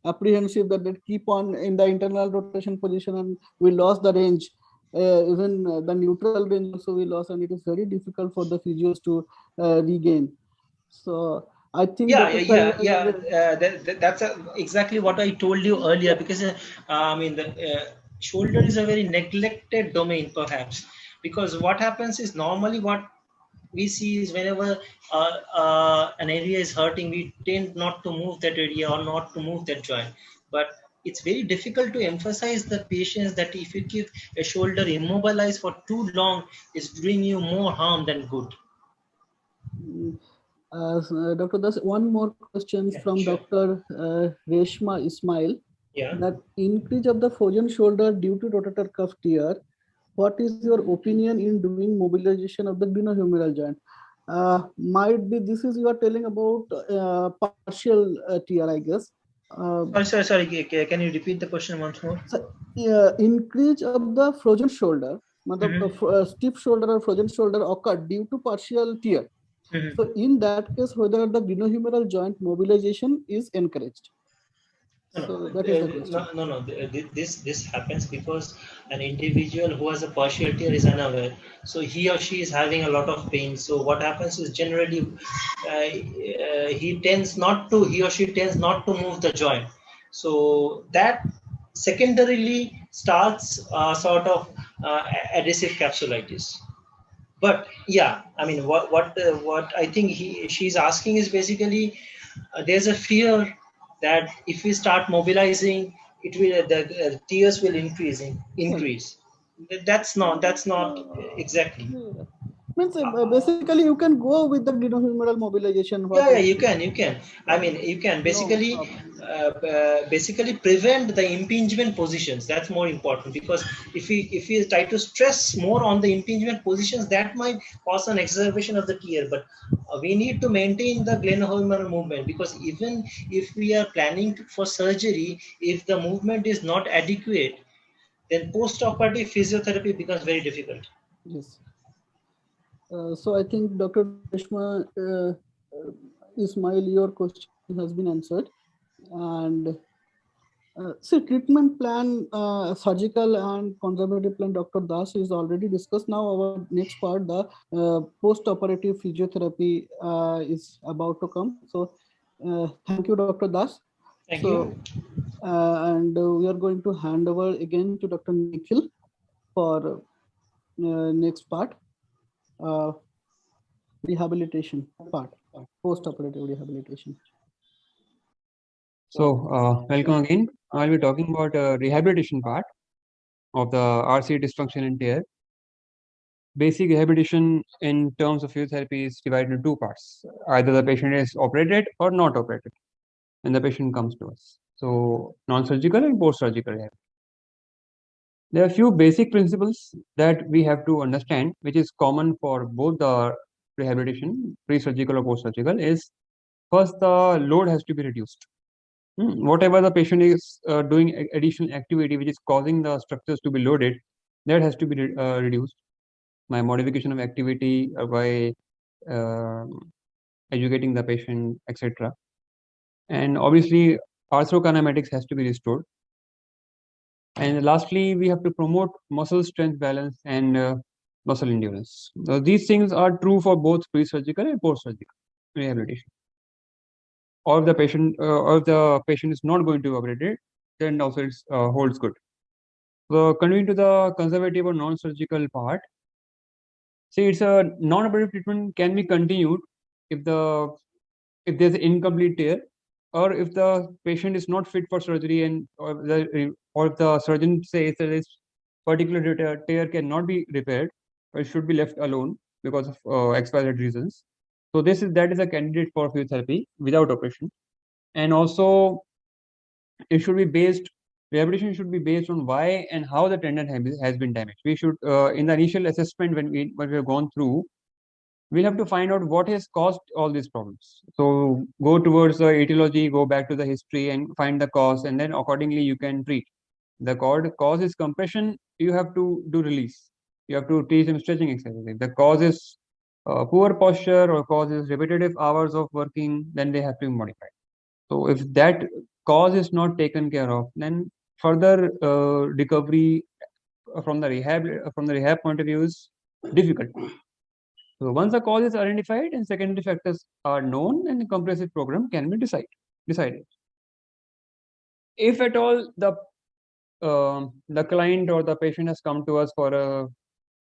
apprehensive that they keep on in the internal rotation position, and we lost the range. Even the neutral range also we lost, and it is very difficult for the physios to regain. So I think that's exactly what I told you earlier, because the shoulder is a very neglected domain, perhaps, because what happens is normally what we see is whenever an area is hurting, we tend not to move that area or not to move that joint. But it's very difficult to emphasize the patients that if you keep a shoulder immobilized for too long, it's doing you more harm than good. Dr. Das, one more question from sure. Dr. Reshma Ismail. Yeah. That increase of the frozen shoulder due to rotator cuff tear, what is your opinion in doing mobilization of the glenohumeral joint? Might be this is you are telling about partial tear, I guess. Sorry. Can you repeat the question once more? So, increase of the frozen shoulder, stiff shoulder or frozen shoulder occurred due to partial tear. Mhm. So in that case, whether the glenohumeral joint mobilization is encouraged. So that is the question. No. This happens because an individual who has a partial tear is unaware. So he or she is having a lot of pain. So what happens is generally he or she tends not to move the joint. So that secondarily starts sort of adhesive capsulitis. But yeah, I mean, what I think she's asking is basically there's a fear that if we start mobilizing, it will the tears will increase. That's not exactly. Means basically you can go with the glenohumeral mobilization. Yeah, you can. I mean, you can basically basically prevent the impingement positions. That's more important, because if we try to stress more on the impingement positions, that might cause an exacerbation of the tear. But we need to maintain the glenohumeral movement, because even if we are planning for surgery, if the movement is not adequate, then post-operative physiotherapy becomes very difficult. Yes. So I think Dr. Reshma Ismail, your question has been answered. And see, treatment plan, surgical and conservative plan, Dr. Das is already discussed. Now our next part, the post-operative physiotherapy is about to come. So thank you, Dr. Das. Thank So, you. And we are going to hand over again to Dr. Nikhil for next part, rehabilitation part, post-operative rehabilitation. So welcome again. I'll be talking about rehabilitation part of the RCA dysfunction and tear. Basic rehabilitation in terms of physiotherapy is divided into two parts. Either the patient is operated or not operated, and the patient comes to us. So non-surgical and post-surgical rehab. There are a few basic principles that we have to understand, which is common for both the rehabilitation, pre-surgical or post-surgical, is first the load has to be reduced. Whatever the patient is doing additional activity which is causing the structures to be loaded, that has to be reduced by modification of activity, by educating the patient, etc. And obviously arthrokinematics has to be restored. And lastly, we have to promote muscle strength balance and muscle endurance. So these things are true for both pre-surgical and post-surgical rehabilitation. Or if the patient is not going to be operated, then also it holds good. So coming to the conservative or non-surgical part, see, it's a non-operative treatment can be continued if there's an incomplete tear, or if the patient is not fit for surgery, and or if the surgeon says that this particular tear cannot be repaired, or it should be left alone because of XYZ reasons. So that is a candidate for physiotherapy without operation. And also rehabilitation should be based on why and how the tendon has been damaged. We should in the initial assessment when we have gone through, we'll have to find out what has caused all these problems. So go towards the etiology, go back to the history and find the cause, and then accordingly you can treat. The cause is compression, you have to do release. You have to teach them stretching exercises. If the cause is poor posture or cause is repetitive hours of working, then they have to be modified. So if that cause is not taken care of, then further recovery from the rehab point of view is difficult. So once the cause is identified and secondary factors are known, and the comprehensive program can be decided. If at all the client or the patient has come to us for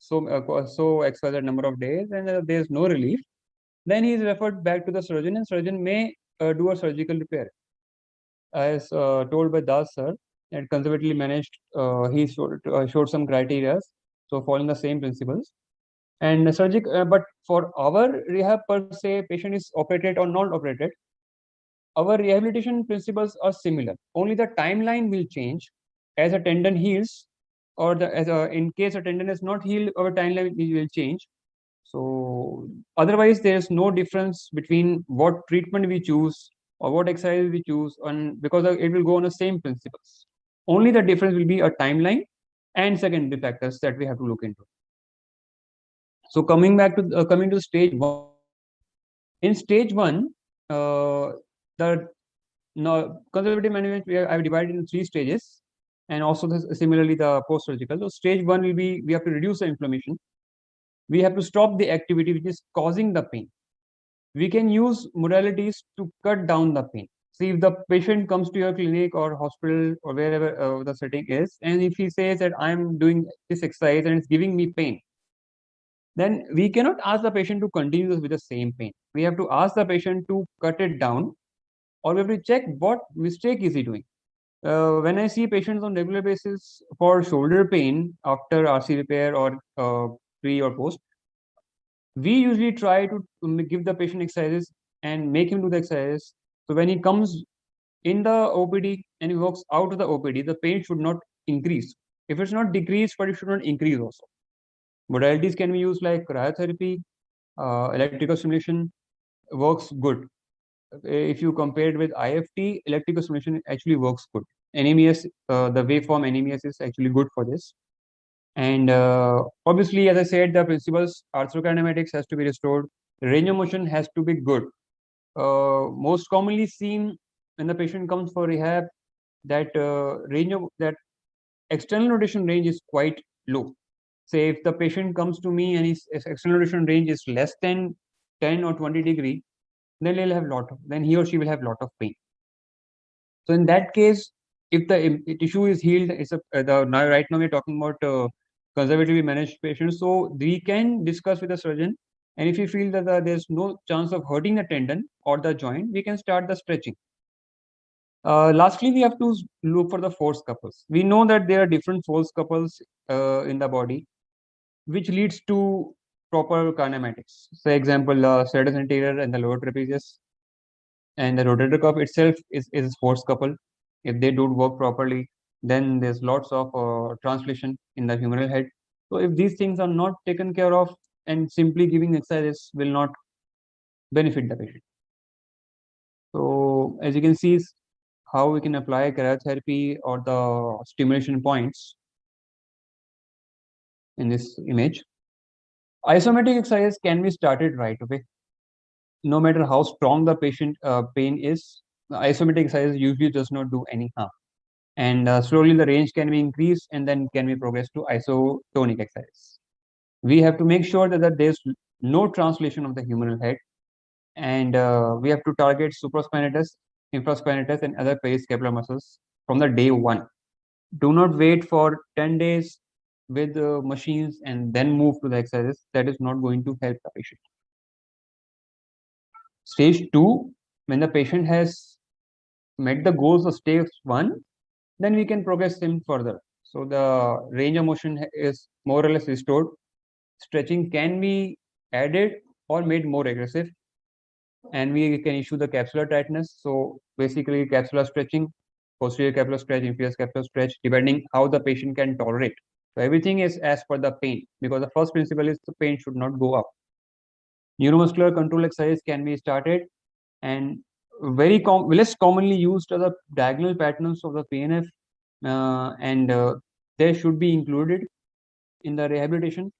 so XYZ number of days and there is no relief, then he is referred back to the surgeon, and surgeon may do a surgical repair. As told by Das sir, and conservatively managed, he showed some criteria. So following the same principles. And but for our rehab per se, patient is operated or not operated, our rehabilitation principles are similar. Only the timeline will change as a tendon heals, or in case a tendon is not healed, our timeline will change. So otherwise, there is no difference between what treatment we choose or what exercise we choose, and because it will go on the same principles. Only the difference will be a timeline and secondary factors that we have to look into. So coming to stage one. In stage one, the conservative management I've divided in 3 stages, and also similarly the post-surgical. So stage one will be we have to reduce the inflammation. We have to stop the activity which is causing the pain. We can use modalities to cut down the pain. See, if the patient comes to your clinic or hospital or wherever the setting is, and if he says that I'm doing this exercise and it's giving me pain, then we cannot ask the patient to continue with the same pain. We have to ask the patient to cut it down, or we have to check what mistake is he doing. When I see patients on regular basis for shoulder pain after RC repair or pre or post, we usually try to give the patient exercises and make him do the exercises. So when he comes in the OPD and he walks out of the OPD, the pain should not increase. If it's not decrease, but it should not increase also. Modalities can be used like cryotherapy, electrical stimulation works good. If you compare it with IFT, electrical stimulation actually works good. NMES, the waveform NMES is actually good for this. And obviously, as I said, the principles, arthrokinematics has to be restored. Range of motion has to be good. Most commonly seen when the patient comes for rehab, that that external rotation range is quite low. Say if the patient comes to me and his external rotation range is less than 10 or 20 degree, then he or she will have lot of pain. So in that case, if the tissue is healed, right now we're talking about conservatively managed patients. So we can discuss with the surgeon, and if you feel that there's no chance of hurting the tendon or the joint, we can start the stretching. Lastly, we have to look for the force couples. We know that there are different force couples in the body, which leads to proper kinematics. Say example, serratus anterior and the lower trapezius, and the rotator cuff itself is force couple. If they don't work properly, then there's lots of translation in the humeral head. So if these things are not taken care of, and simply giving exercises will not benefit the patient. So as you can see, how we can apply cryotherapy or the stimulation points in this image. Isometric exercise can be started right away. No matter how strong the patient pain is, isometric exercise usually does not do any harm. And slowly the range can be increased and then can be progressed to isotonic exercise. We have to make sure that there's no translation of the humeral head, and we have to target supraspinatus, infraspinatus, and other periscapular muscles from the day one. Do not wait for 10 days with machines and then move to the exercises. That is not going to help the patient. Stage 2, when the patient has met the goals of stage 1, then we can progress him further. So the range of motion is more or less restored. Stretching can be added or made more aggressive, and we can issue the capsular tightness. So basically capsular stretching, posterior capsular stretch, inferior capsular stretch, depending how the patient can tolerate. So everything is as per the pain, because the first principle is the pain should not go up. Neuromuscular control exercise can be started, and less commonly used are the diagonal patterns of the PNF, and they should be included in the rehabilitation.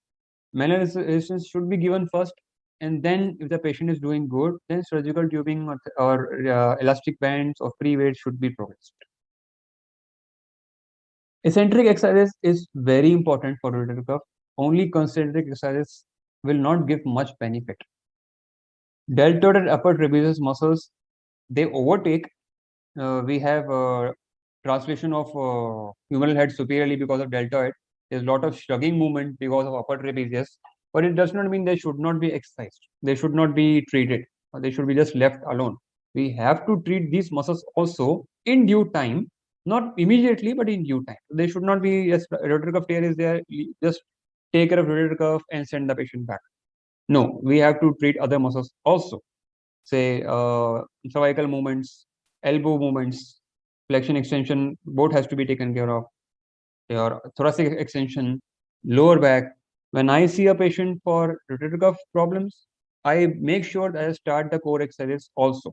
Manual resistance should be given first, and then if the patient is doing good, then surgical tubing or elastic bands or free weights should be progressed. Eccentric exercises is very important for rotator cuff. Only concentric exercises will not give much benefit. Deltoid and upper trapezius muscles, they overtake. We have translation of humeral head superiorly because of deltoid. There's a lot of shrugging movement because of upper trapezius, but it does not mean they should not be exercised. They should not be treated, or they should be just left alone. We have to treat these muscles also in due time, not immediately, but in due time. They should not be, yes, rotator cuff tear is there, just take care of rotator cuff and send the patient back. No, we have to treat other muscles also. Say cervical movements, elbow movements, flexion extension, both has to be taken care of. Your thoracic extension, lower back, When I see a patient for rotator cuff problems, I make sure that I start the core exercises also.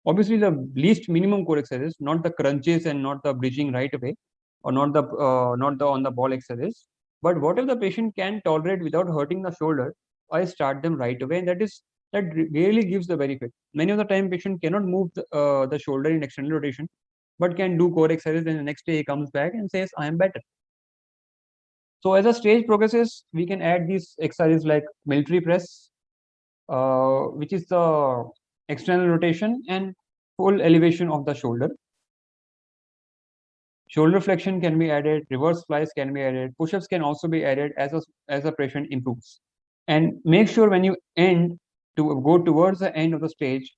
Obviously, the least minimum core exercises, not the crunches and not the bridging right away, or not the on the ball exercises. But whatever the patient can tolerate without hurting the shoulder, I start them right away, and that really gives the benefit. Many of the time, patient cannot move the shoulder in external rotation, but can do core exercises, and the next day he comes back and says, "I am better." So as the stage progresses, we can add these exercises like military press, which is the external rotation and full elevation of the shoulder. Shoulder flexion can be added, reverse flies can be added, push-ups can also be added as the patient improves. And make sure when you go towards the end of the stage,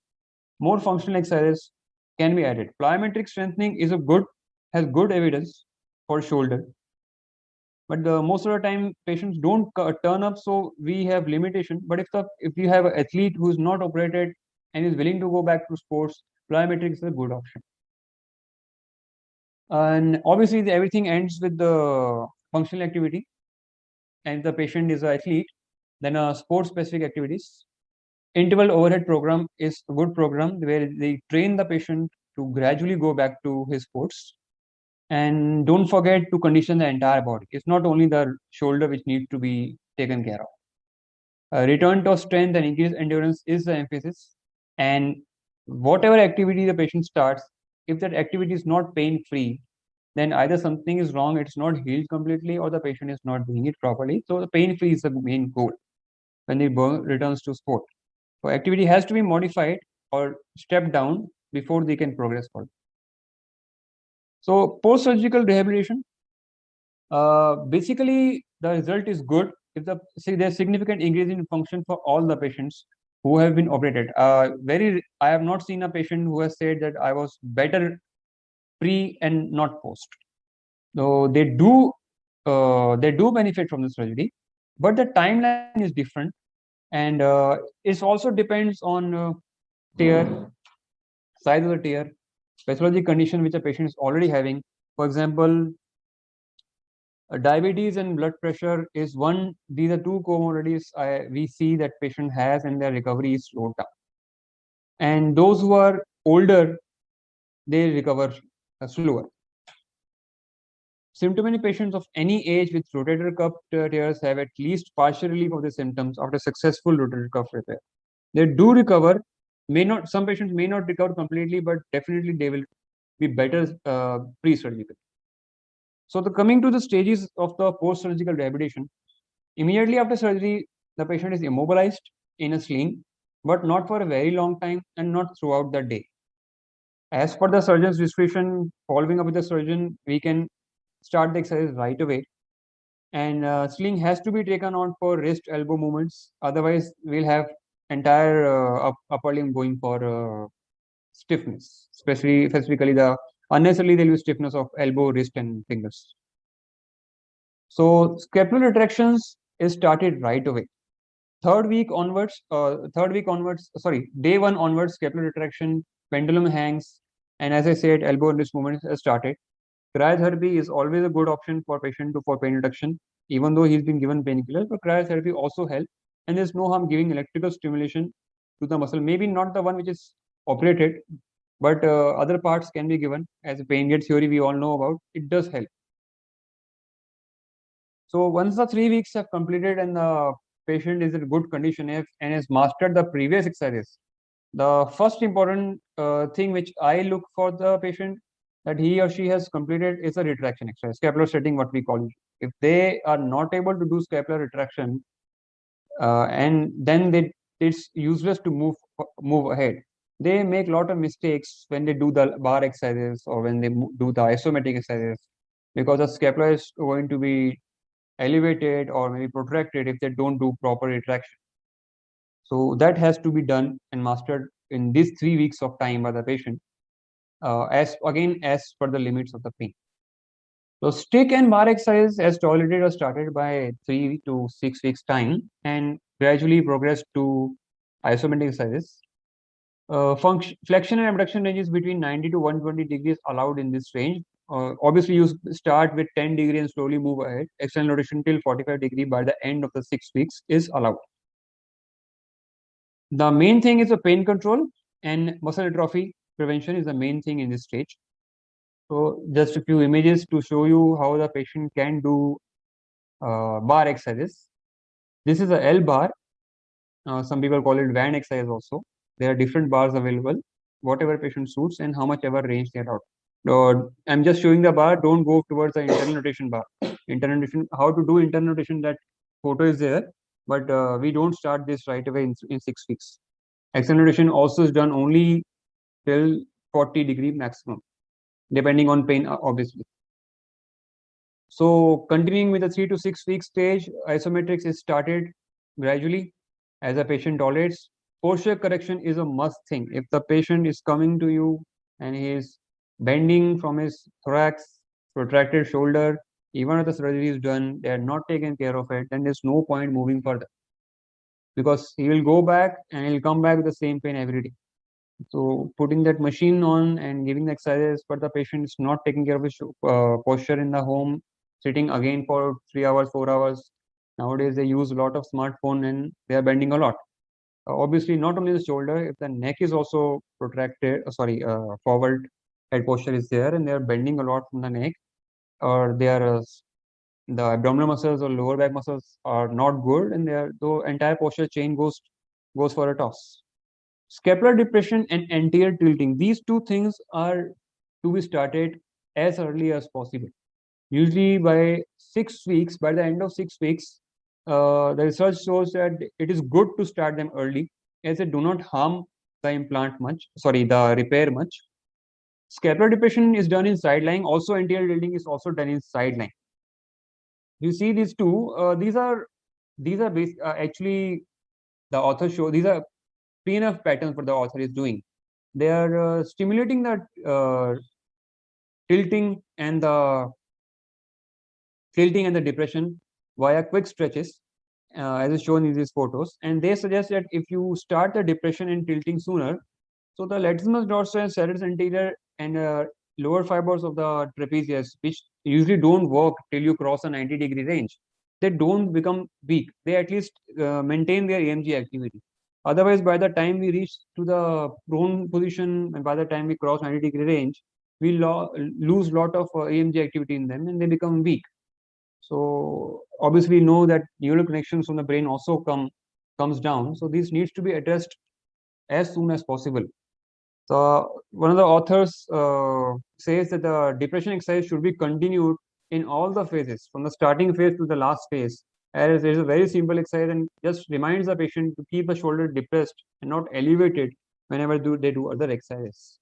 more functional exercises can be added. Plyometric strengthening has good evidence for shoulder. But most of the time patients don't turn up, so we have limitation. But if you have an athlete who is not operated and is willing to go back to sports, plyometrics is a good option. And obviously everything ends with the functional activity, and the patient is an athlete, then sports specific activities. Interval overhead program is a good program where they train the patient to gradually go back to his sports. And don't forget to condition the entire body. It's not only the shoulder which needs to be taken care of. Return to strength and increased endurance is the emphasis. And whatever activity the patient starts, if that activity is not pain free, then either something is wrong, it's not healed completely, or the patient is not doing it properly. So the pain free is the main goal when he returns to sport. So activity has to be modified or stepped down before they can progress further. So post-surgical rehabilitation, basically the result is good if there's significant increase in function for all the patients who have been operated. I have not seen a patient who has said that I was better pre and not post. So they do benefit from the surgery, but the timeline is different, and it also depends on tear, size of the tear, pathologic condition which a patient is already having. For example, diabetes and blood pressure is one. These are two comorbidities we see that patient has, and their recovery is slowed down. And those who are older, they recover slower. Symptomatic patients of any age with rotator cuff tears have at least partial relief of the symptoms after successful rotator cuff repair. They do recover. Some patients may not recover completely, but definitely they will be better pre-surgical. So coming to the stages of the post-surgical rehabilitation, immediately after surgery, the patient is immobilized in a sling, but not for a very long time and not throughout the day. As per the surgeon's discretion, following up with the surgeon, we can start the exercise right away. And sling has to be taken on for wrist elbow movements. Otherwise, we'll have entire upper limb going for stiffness, specifically unnecessarily there will be stiffness of elbow, wrist, and fingers. So scapular retractions is started right away. Day 1 onwards, scapular retraction, pendulum hangs, and as I said, elbow and wrist movements are started. Cryotherapy is always a good option for patient for pain reduction, even though he's been given painkillers, but cryotherapy also helps, and there's no harm giving electrical stimulation to the muscle. Maybe not the one which is operated, but other parts can be given. As a pain gate theory we all know about, it does help. So once the 3 weeks have completed and the patient is in good condition and has mastered the previous exercises, the first important thing which I look for the patient that he or she has completed is a retraction exercise, scapular setting, what we call it. If they are not able to do scapular retraction, and then it's useless to move ahead. They make a lot of mistakes when they do the bar exercises or when they do the isometric exercises, because the scapula is going to be elevated or maybe protracted if they don't do proper retraction. So that has to be done and mastered in these 3 weeks of time by the patient, as per the limits of the pain. So stick and bar exercise as tolerated or started by 3 to 6 weeks time and gradually progress to isometric exercises. Flexion and abduction ranges between 90 to 120 degrees allowed in this range. Obviously, you start with 10 degree and slowly move ahead. External rotation till 45 degree by the end of the 6 weeks is allowed. The main thing is the pain control, and muscle atrophy prevention is the main thing in this stage. So just a few images to show you how the patient can do bar exercises. This is a L bar. Some people call it van exercise also. There are different bars available, whatever patient suits and how much ever range they are out. I'm just showing the bar. Don't go towards the internal rotation bar. Internal rotation, how to do internal rotation, that photo is there, but we don't start this right away in 6 weeks. External rotation also is done only till 40 degree maximum, depending on pain, obviously. So continuing with the 3 to 6 week stage, isometrics is started gradually as a patient tolerates. Posture correction is a must thing. If the patient is coming to you and he is bending from his thorax, protracted shoulder, even if the surgery is done, they are not taken care of it, then there's no point moving further, because he will go back and he'll come back with the same pain every day. So putting that machine on and giving the exercises, but the patient is not taking care of his posture in the home, sitting again for 3 hours, 4 hours. Nowadays they use a lot of smartphone and they are bending a lot. Obviously, not only the shoulder, if the neck is also protracted, forward head posture is there, and they are bending a lot from the neck, or they are the abdominal muscles or lower back muscles are not good, and the entire posture chain goes for a toss. Scapular depression and anterior tilting, these two things are to be started as early as possible. Usually by 6 weeks, by the end of 6 weeks, the research shows that it is good to start them early, as they do not harm the the repair much. Scapular depression is done in side lying. Also, anterior tilting is also done in side lying. You see these two. These are actually the author show. These are PNF patterns what the author is doing. They are stimulating the tilting and the depression via quick stretches, as is shown in these photos. And they suggest that if you start the depression and tilting sooner, so the latissimus dorsi and serratus anterior and lower fibers of the trapezius, which usually don't work till you cross a 90-degree range, they don't become weak. They at least maintain their AMG activity. Otherwise, by the time we reach to the prone position and by the time we cross 90-degree range, we lose lot of AMG activity in them and they become weak. So obviously we know that neural connections from the brain also comes down. So this needs to be addressed as soon as possible. So one of the authors says that the depression exercise should be continued in all the phases, from the starting phase to the last phase. As there is a very simple exercise and just reminds the patient to keep the shoulder depressed and not elevated whenever they do other exercises.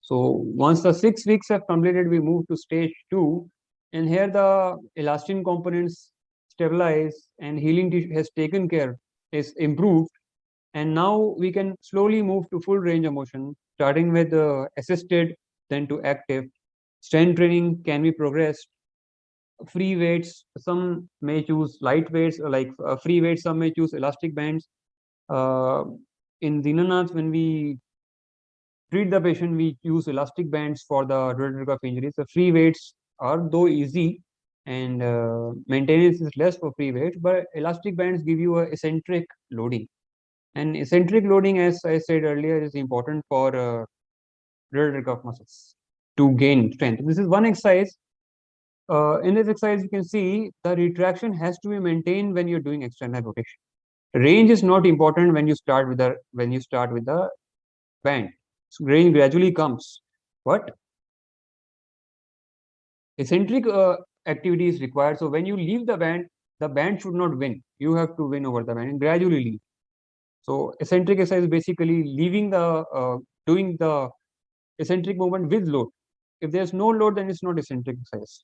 So once the 6 weeks have completed, we move to stage 2, and here the elastin components stabilize and healing tissue has taken care, is improved, and now we can slowly move to full range of motion, starting with assisted, then to active. Strength training can be progressed. Free weights, some may choose light weights, like free weights, some may choose elastic bands. In Dinanath, when we treat the patient, we use elastic bands for the rotator cuff injuries. The free weights are though easy, and maintenance is less for free weights, but elastic bands give you a eccentric loading. And eccentric loading, as I said earlier, is important for rotator cuff muscles to gain strength. This is one exercise. In this exercise, you can see the retraction has to be maintained when you're doing external rotation. Range is not important when you start with the band. So range gradually comes, but eccentric activity is required. So when you leave the band should not win. You have to win over the band and gradually leave. So eccentric exercise is basically leaving doing the eccentric movement with load. If there's no load, then it's not eccentric exercise.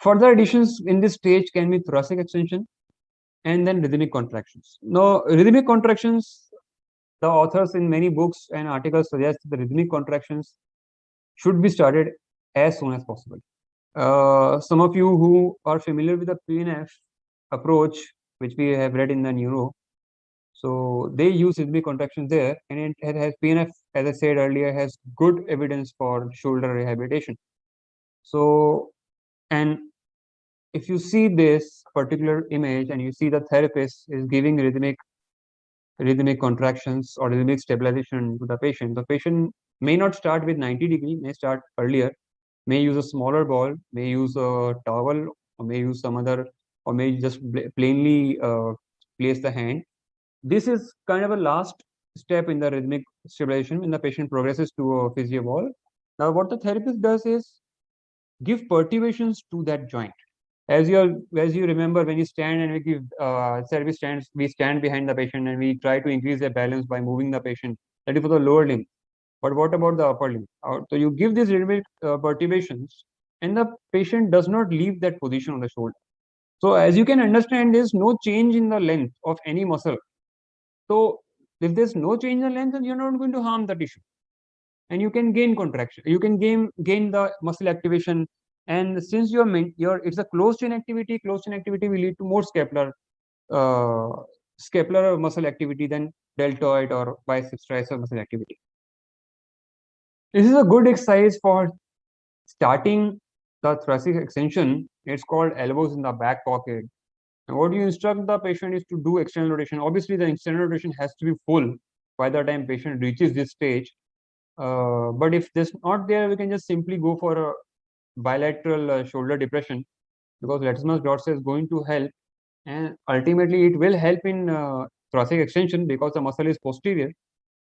Further additions in this stage can be thoracic extension and then rhythmic contractions. Now, rhythmic contractions, the authors in many books and articles suggest the rhythmic contractions should be started as soon as possible. Some of you who are familiar with the PNF approach, which we have read in the neuro, so they use rhythmic contractions there, and it has PNF as I said earlier, has good evidence for shoulder rehabilitation. So, and if you see this particular image and you see the therapist is giving rhythmic contractions or rhythmic stabilization to the patient may not start with 90 degree, may start earlier, may use a smaller ball, may use a towel, or may use some other, or may just plainly place the hand. This is kind of a last step in the rhythmic stabilization when the patient progresses to a physio ball. Now, what the therapist does is give perturbations to that joint. As you remember, when you stand and we give service stands, we stand behind the patient and we try to increase their balance by moving the patient. That is for the lower limb. But what about the upper limb? So you give these rhythmic perturbations, and the patient does not leave that position on the shoulder. So as you can understand, there's no change in the length of any muscle. So if there's no change in the length, then you're not going to harm the tissue, and you can gain contraction. You can gain the muscle activation. And since it's a closed chain activity will lead to more scapular muscle activity than deltoid or biceps tricep muscle activity. This is a good exercise for starting the thoracic extension. It's called elbows in the back pocket. And what you instruct the patient is to do external rotation. Obviously, the external rotation has to be full by the time patient reaches this stage. But if this not there, we can just simply go for a bilateral shoulder depression, because latissimus dorsi is going to help, and ultimately it will help in thoracic extension because the muscle is posterior.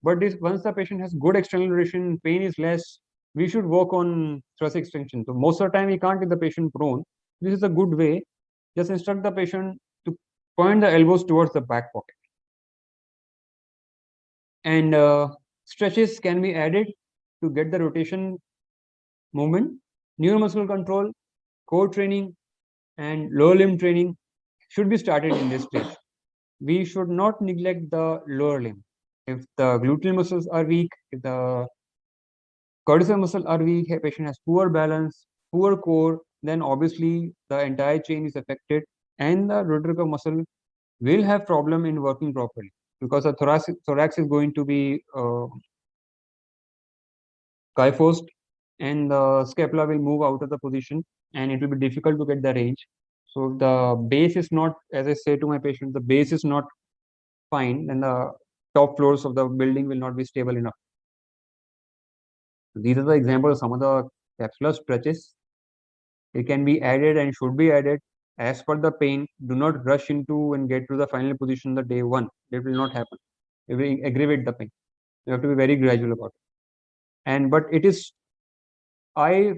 But once the patient has good external rotation, pain is less, we should work on thoracic extension. So most of the time we can't get the patient prone. This is a good way. Just instruct the patient to point the elbows towards the back pocket. And stretches can be added to get the rotation movement. Neuromuscular control, core training, and lower limb training should be started in this stage. We should not neglect the lower limb. If the gluteal muscles are weak, if the quadriceps muscle are weak, a patient has poor balance, poor core, then obviously the entire chain is affected, and the rotator cuff muscle will have problem in working properly, because the thorax is going to be kyphosed, and the scapula will move out of the position, and it will be difficult to get the range. So the base is not, as I say to my patient, the base is not fine, then the top floors of the building will not be stable enough. These are the examples of some of the capsular stretches. It can be added and should be added as per the pain. Do not rush into and get to the final position the day one. It will not happen. It will aggravate the pain. You have to be very gradual about it. But it is, I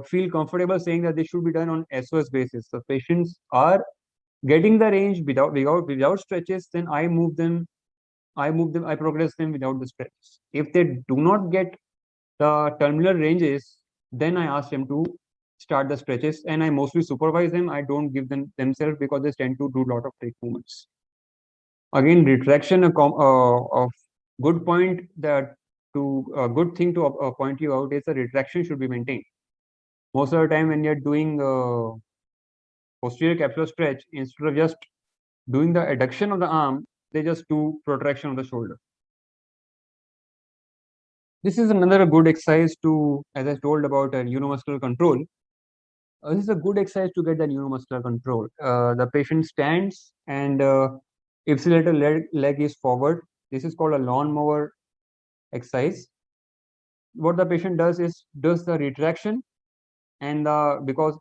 feel comfortable saying that this should be done on SOS basis. The patients are getting the range without stretches, then I progress them without the stretches. If they do not get the terminal ranges, then I ask them to start the stretches, and I mostly supervise them. I don't give them themselves, because they tend to do a lot of trick movements. Again, retraction, of good point that a good thing to point you out is the retraction should be maintained. Most of the time when you're doing posterior capsular stretch, instead of just doing the adduction of the arm, they just do protraction of the shoulder. This is another good exercise to, as I told about neuromuscular control. This is a good exercise to get the neuromuscular control. The patient stands and ipsilateral leg is forward. This is called a lawnmower exercise. What the patient does is the retraction, and because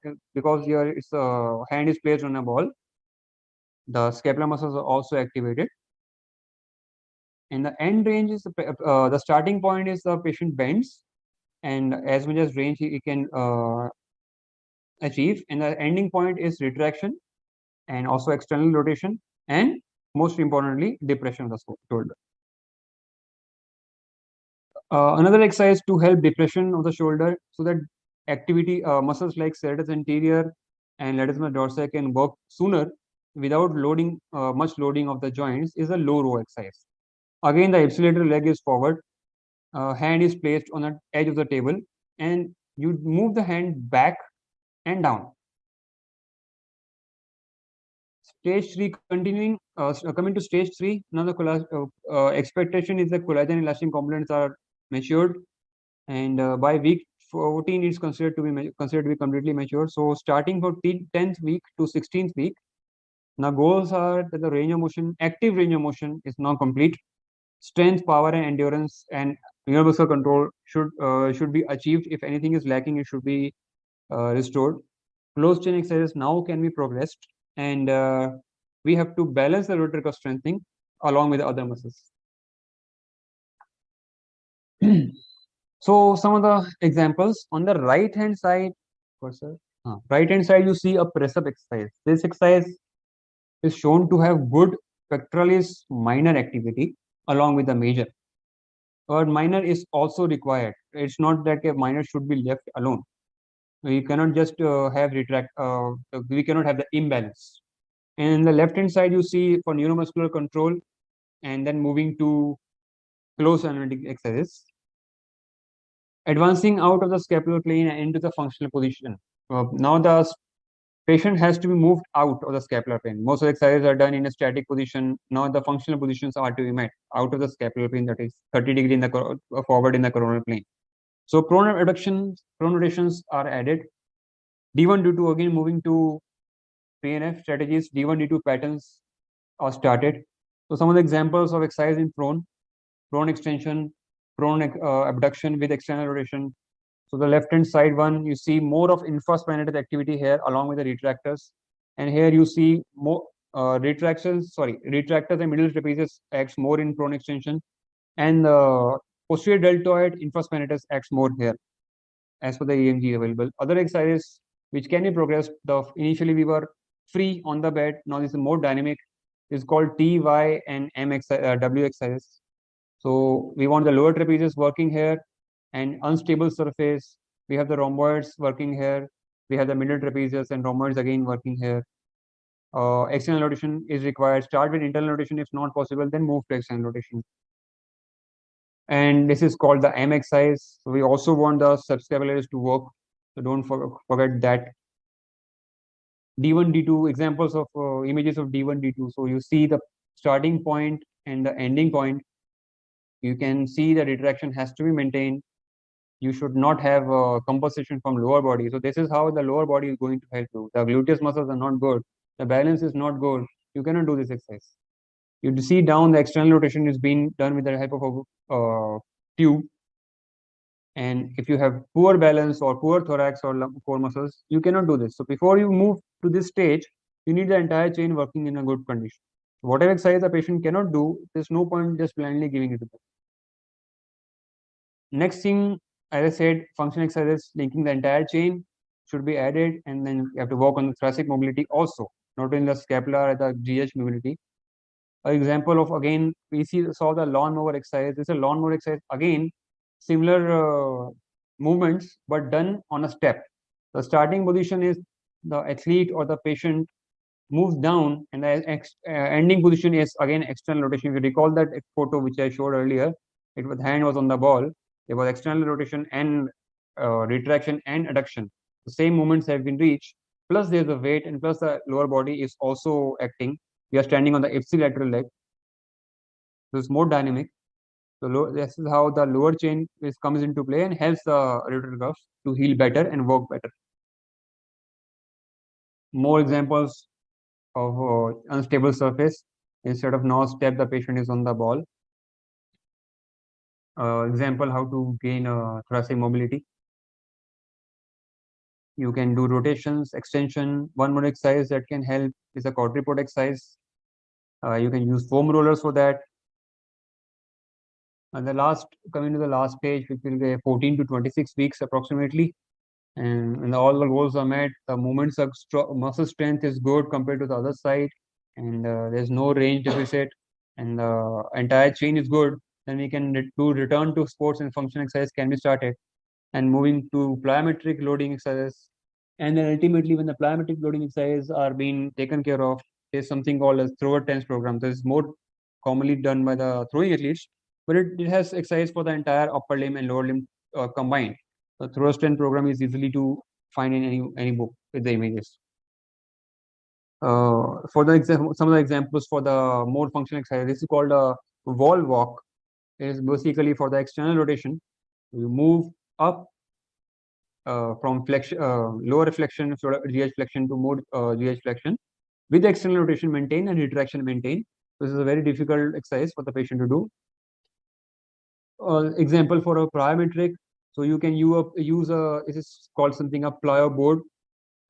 your hand is placed on a ball, the scapular muscles are also activated. And the end range is the starting point is the patient bends, and as much as range he can achieve, and the ending point is retraction and also external rotation, and most importantly depression of the shoulder. Another exercise to help depression of the shoulder, so that activity muscles like serratus anterior and latissimus dorsi can work sooner without loading much loading of the joints, is a low row exercise. Again, the ipsilateral leg is forward, hand is placed on the edge of the table, and you move the hand back and down. Stage 3, continuing, coming to stage 3, now the expectation is that collagen and elastin components are matured, and by week 14 it's considered to be completely mature. So starting from 10th week to 16th week, now goals are that the range of motion, active range of motion is now complete. Strength, power, and endurance and universal control should be achieved. If anything is lacking, it should be restored. Closed chain exercises now can be progressed, and we have to balance the rotator cuff strengthening along with the other muscles. So some of the examples on the right hand side, right hand side you see a press up exercise. This exercise is shown to have good pectoralis minor activity along with the major. But minor is also required. It's not that a minor should be left alone. We cannot just have we cannot have the imbalance. And the left hand side you see for neuromuscular control, and then moving to close analytic exercises. Advancing out of the scapular plane and into the functional position. Now the patient has to be moved out of the scapular plane. Most of the exercises are done in a static position. Now the functional positions are to be met out of the scapular plane, that is 30 degree in the forward in the coronal plane. So prone rotations are added. D1, D2 again moving to PNF strategies. D1, D2 patterns are started. So some of the examples of exercise in prone extension, prone abduction with external rotation. So the left hand side one, you see more of infraspinatus activity here along with the retractors. And here you see more retractors and middle trapezius acts more in prone extension. And the posterior deltoid infraspinatus acts more here as per the EMG available. Other exercises which can be progressed, initially we were free on the bed. Now this is more dynamic. It's called T, Y, and M W exercises. So we want the lower trapezius working here and unstable surface. We have the rhomboids working here. We have the middle trapezius and rhomboids again working here. External rotation is required. Start with internal rotation. If not possible, then move to external rotation. And this is called the M exercise. So we also want the subscapularis to work. So don't forget that. D1, D2, examples of images of D1, D2. So you see the starting point and the ending point. You can see the retraction has to be maintained. You should not have compensation from lower body. So this is how the lower body is going to help you. The gluteus muscles are not good. The balance is not good. You cannot do this exercise. You see down the external rotation is being done with the help of a tube. And if you have poor balance or poor thorax or core muscles, you cannot do this. So before you move to this stage, you need the entire chain working in a good condition. Whatever exercise the patient cannot do, there's no point just blindly giving it to them. Next thing, as I said, function exercises linking the entire chain should be added, and then you have to work on the thoracic mobility also, not in the scapular or the GH mobility. An example of, again, we saw the lawnmower exercise. This is a lawnmower exercise. Again, similar movements, but done on a step. The starting position is the athlete or the patient moves down, and the ending position is again external rotation. If you recall that photo which I showed earlier, the hand was on the ball. There was external rotation and retraction and adduction. The same movements have been reached. Plus there's a weight, and plus the lower body is also acting. We are standing on the ipsilateral leg. So it's more dynamic. So this is how the lower chain comes into play and helps the rotator cuff to heal better and work better. More examples of unstable surface. Instead of now step, the patient is on the ball. Example, how to gain thoracic mobility. You can do rotations, extension. One more exercise that can help is a quadruped exercise. You can use foam rollers for that. And coming to the last page, which will be 14 to 26 weeks approximately. And when all the goals are met, the movements of muscle strength is good compared to the other side, and there's no range deficit, and the entire chain is good, then we can return to sports and function exercise can be started, and moving to plyometric loading exercises. And then ultimately, when the plyometric loading exercises are being taken care of, there's something called as thrower tense program. This is more commonly done by the throwing athletes, but it has exercise for the entire upper limb and lower limb combined. The thrower strength program is easy to find in any book with the images. For the example, some of the examples for the more functional exercise, this is called a wall walk. is basically for the external rotation. You move up from flexion, lower flexion, GH flexion to more GH flexion with external rotation maintained and retraction maintained. This is a very difficult exercise for the patient to do. Example for a plyometric. So you can use a, this is called something a plyo board.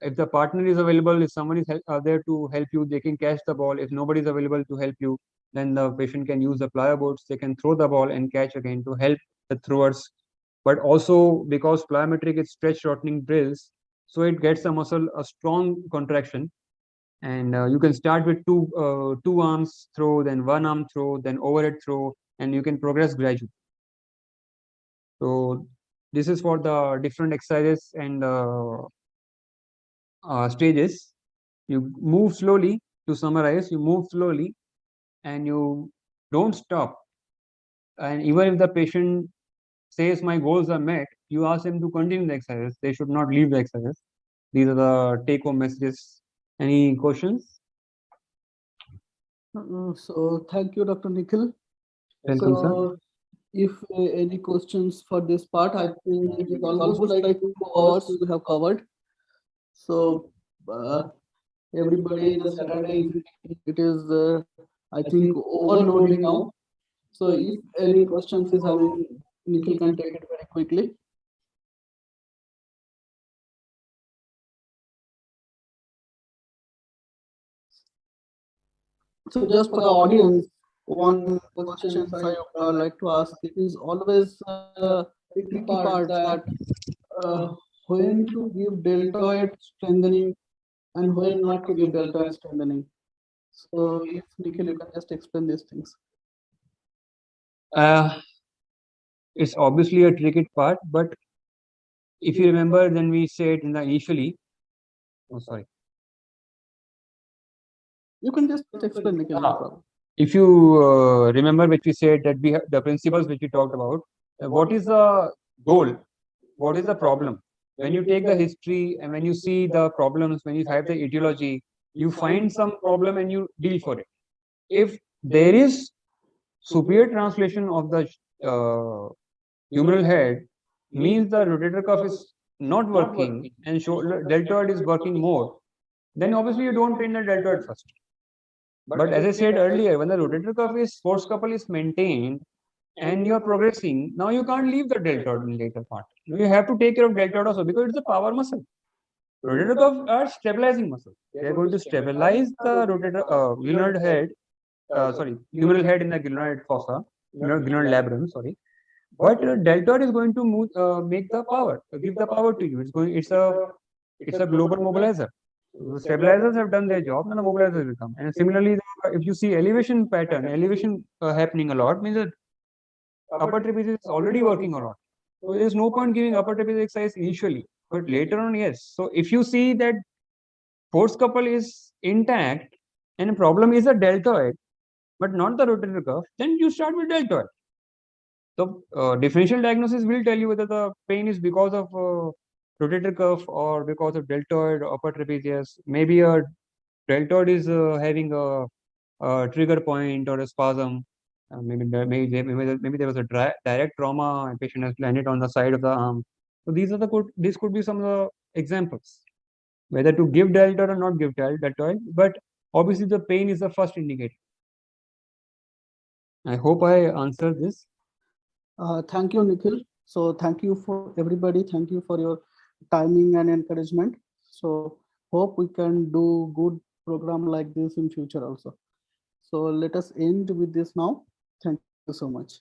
If the partner is available, if someone is there to help you, they can catch the ball. If nobody is available to help you, then the patient can use the plyo boards. They can throw the ball and catch again to help the throwers. But also because plyometric is stretch shortening drills, so it gets a muscle a strong contraction. And you can start with two arms throw, then one arm throw, then overhead throw, and you can progress gradually. So this is for the different exercises and stages. You move slowly. To summarize, you move slowly and you don't stop. And even if the patient says my goals are met, you ask them to continue the exercise. They should not leave the exercise. These are the take-home messages. Any questions? So thank you, Dr. Nikhil. Welcome, sir. So if any questions for this part, I think it is almost like 2 hours we have covered. So everybody in the Saturday evening, it is I think overloading now. So if any questions is having, Nikhil can take it very quickly. So just for the audience, one question I like to ask, it is always a tricky part that when to give deltoid strengthening and when not to give deltoid strengthening. So if Nikhil, you can just explain these things. It's obviously a tricky part, but if you remember, then we said in the initially, You can just explain, Nikhil, no problem. If you remember, which we said that we have the principles which we talked about, what is the goal? What is the problem? When you take the history and when you see the problems, when you have the etiology, you find some problem and you deal for it. If there is superior translation of the humeral head, means the rotator cuff is not working and shoulder deltoid is working more, then obviously you don't train the deltoid first. But as I said earlier, when the rotator cuff is force couple is maintained and you are progressing, now you can't leave the deltoid in later part. You have to take care of deltoid also because it's a power muscle. Rotator cuff are stabilizing muscle. They are going to stabilize the rotator glenoid head, humeral head in the glenoid fossa, glenoid labrum, sorry. But deltoid is going to move, make the power, give the power to you. It's a global mobilizer. The stabilizers have done their job and the mobilizers will come. And similarly, if you see elevation pattern, elevation happening a lot, means that upper trapezius is already working a lot. So there's no point giving upper trapezius exercise initially, but later on, yes. So if you see that force couple is intact and the problem is a deltoid, but not the rotator cuff, then you start with deltoid. So differential diagnosis will tell you whether the pain is because of rotator cuff or because of deltoid or upper trapezius. Maybe a deltoid is having a trigger point or a spasm. Maybe there was a direct trauma and patient has landed on the side of the arm. So these could be some of the examples. Whether to give deltoid or not give deltoid, but obviously the pain is the first indicator. I hope I answered this. Thank you, Nikhil. So thank you for everybody. Thank you for your timing and encouragement. So hope we can do good program like this in future also. So let us end with this now. Thank you so much.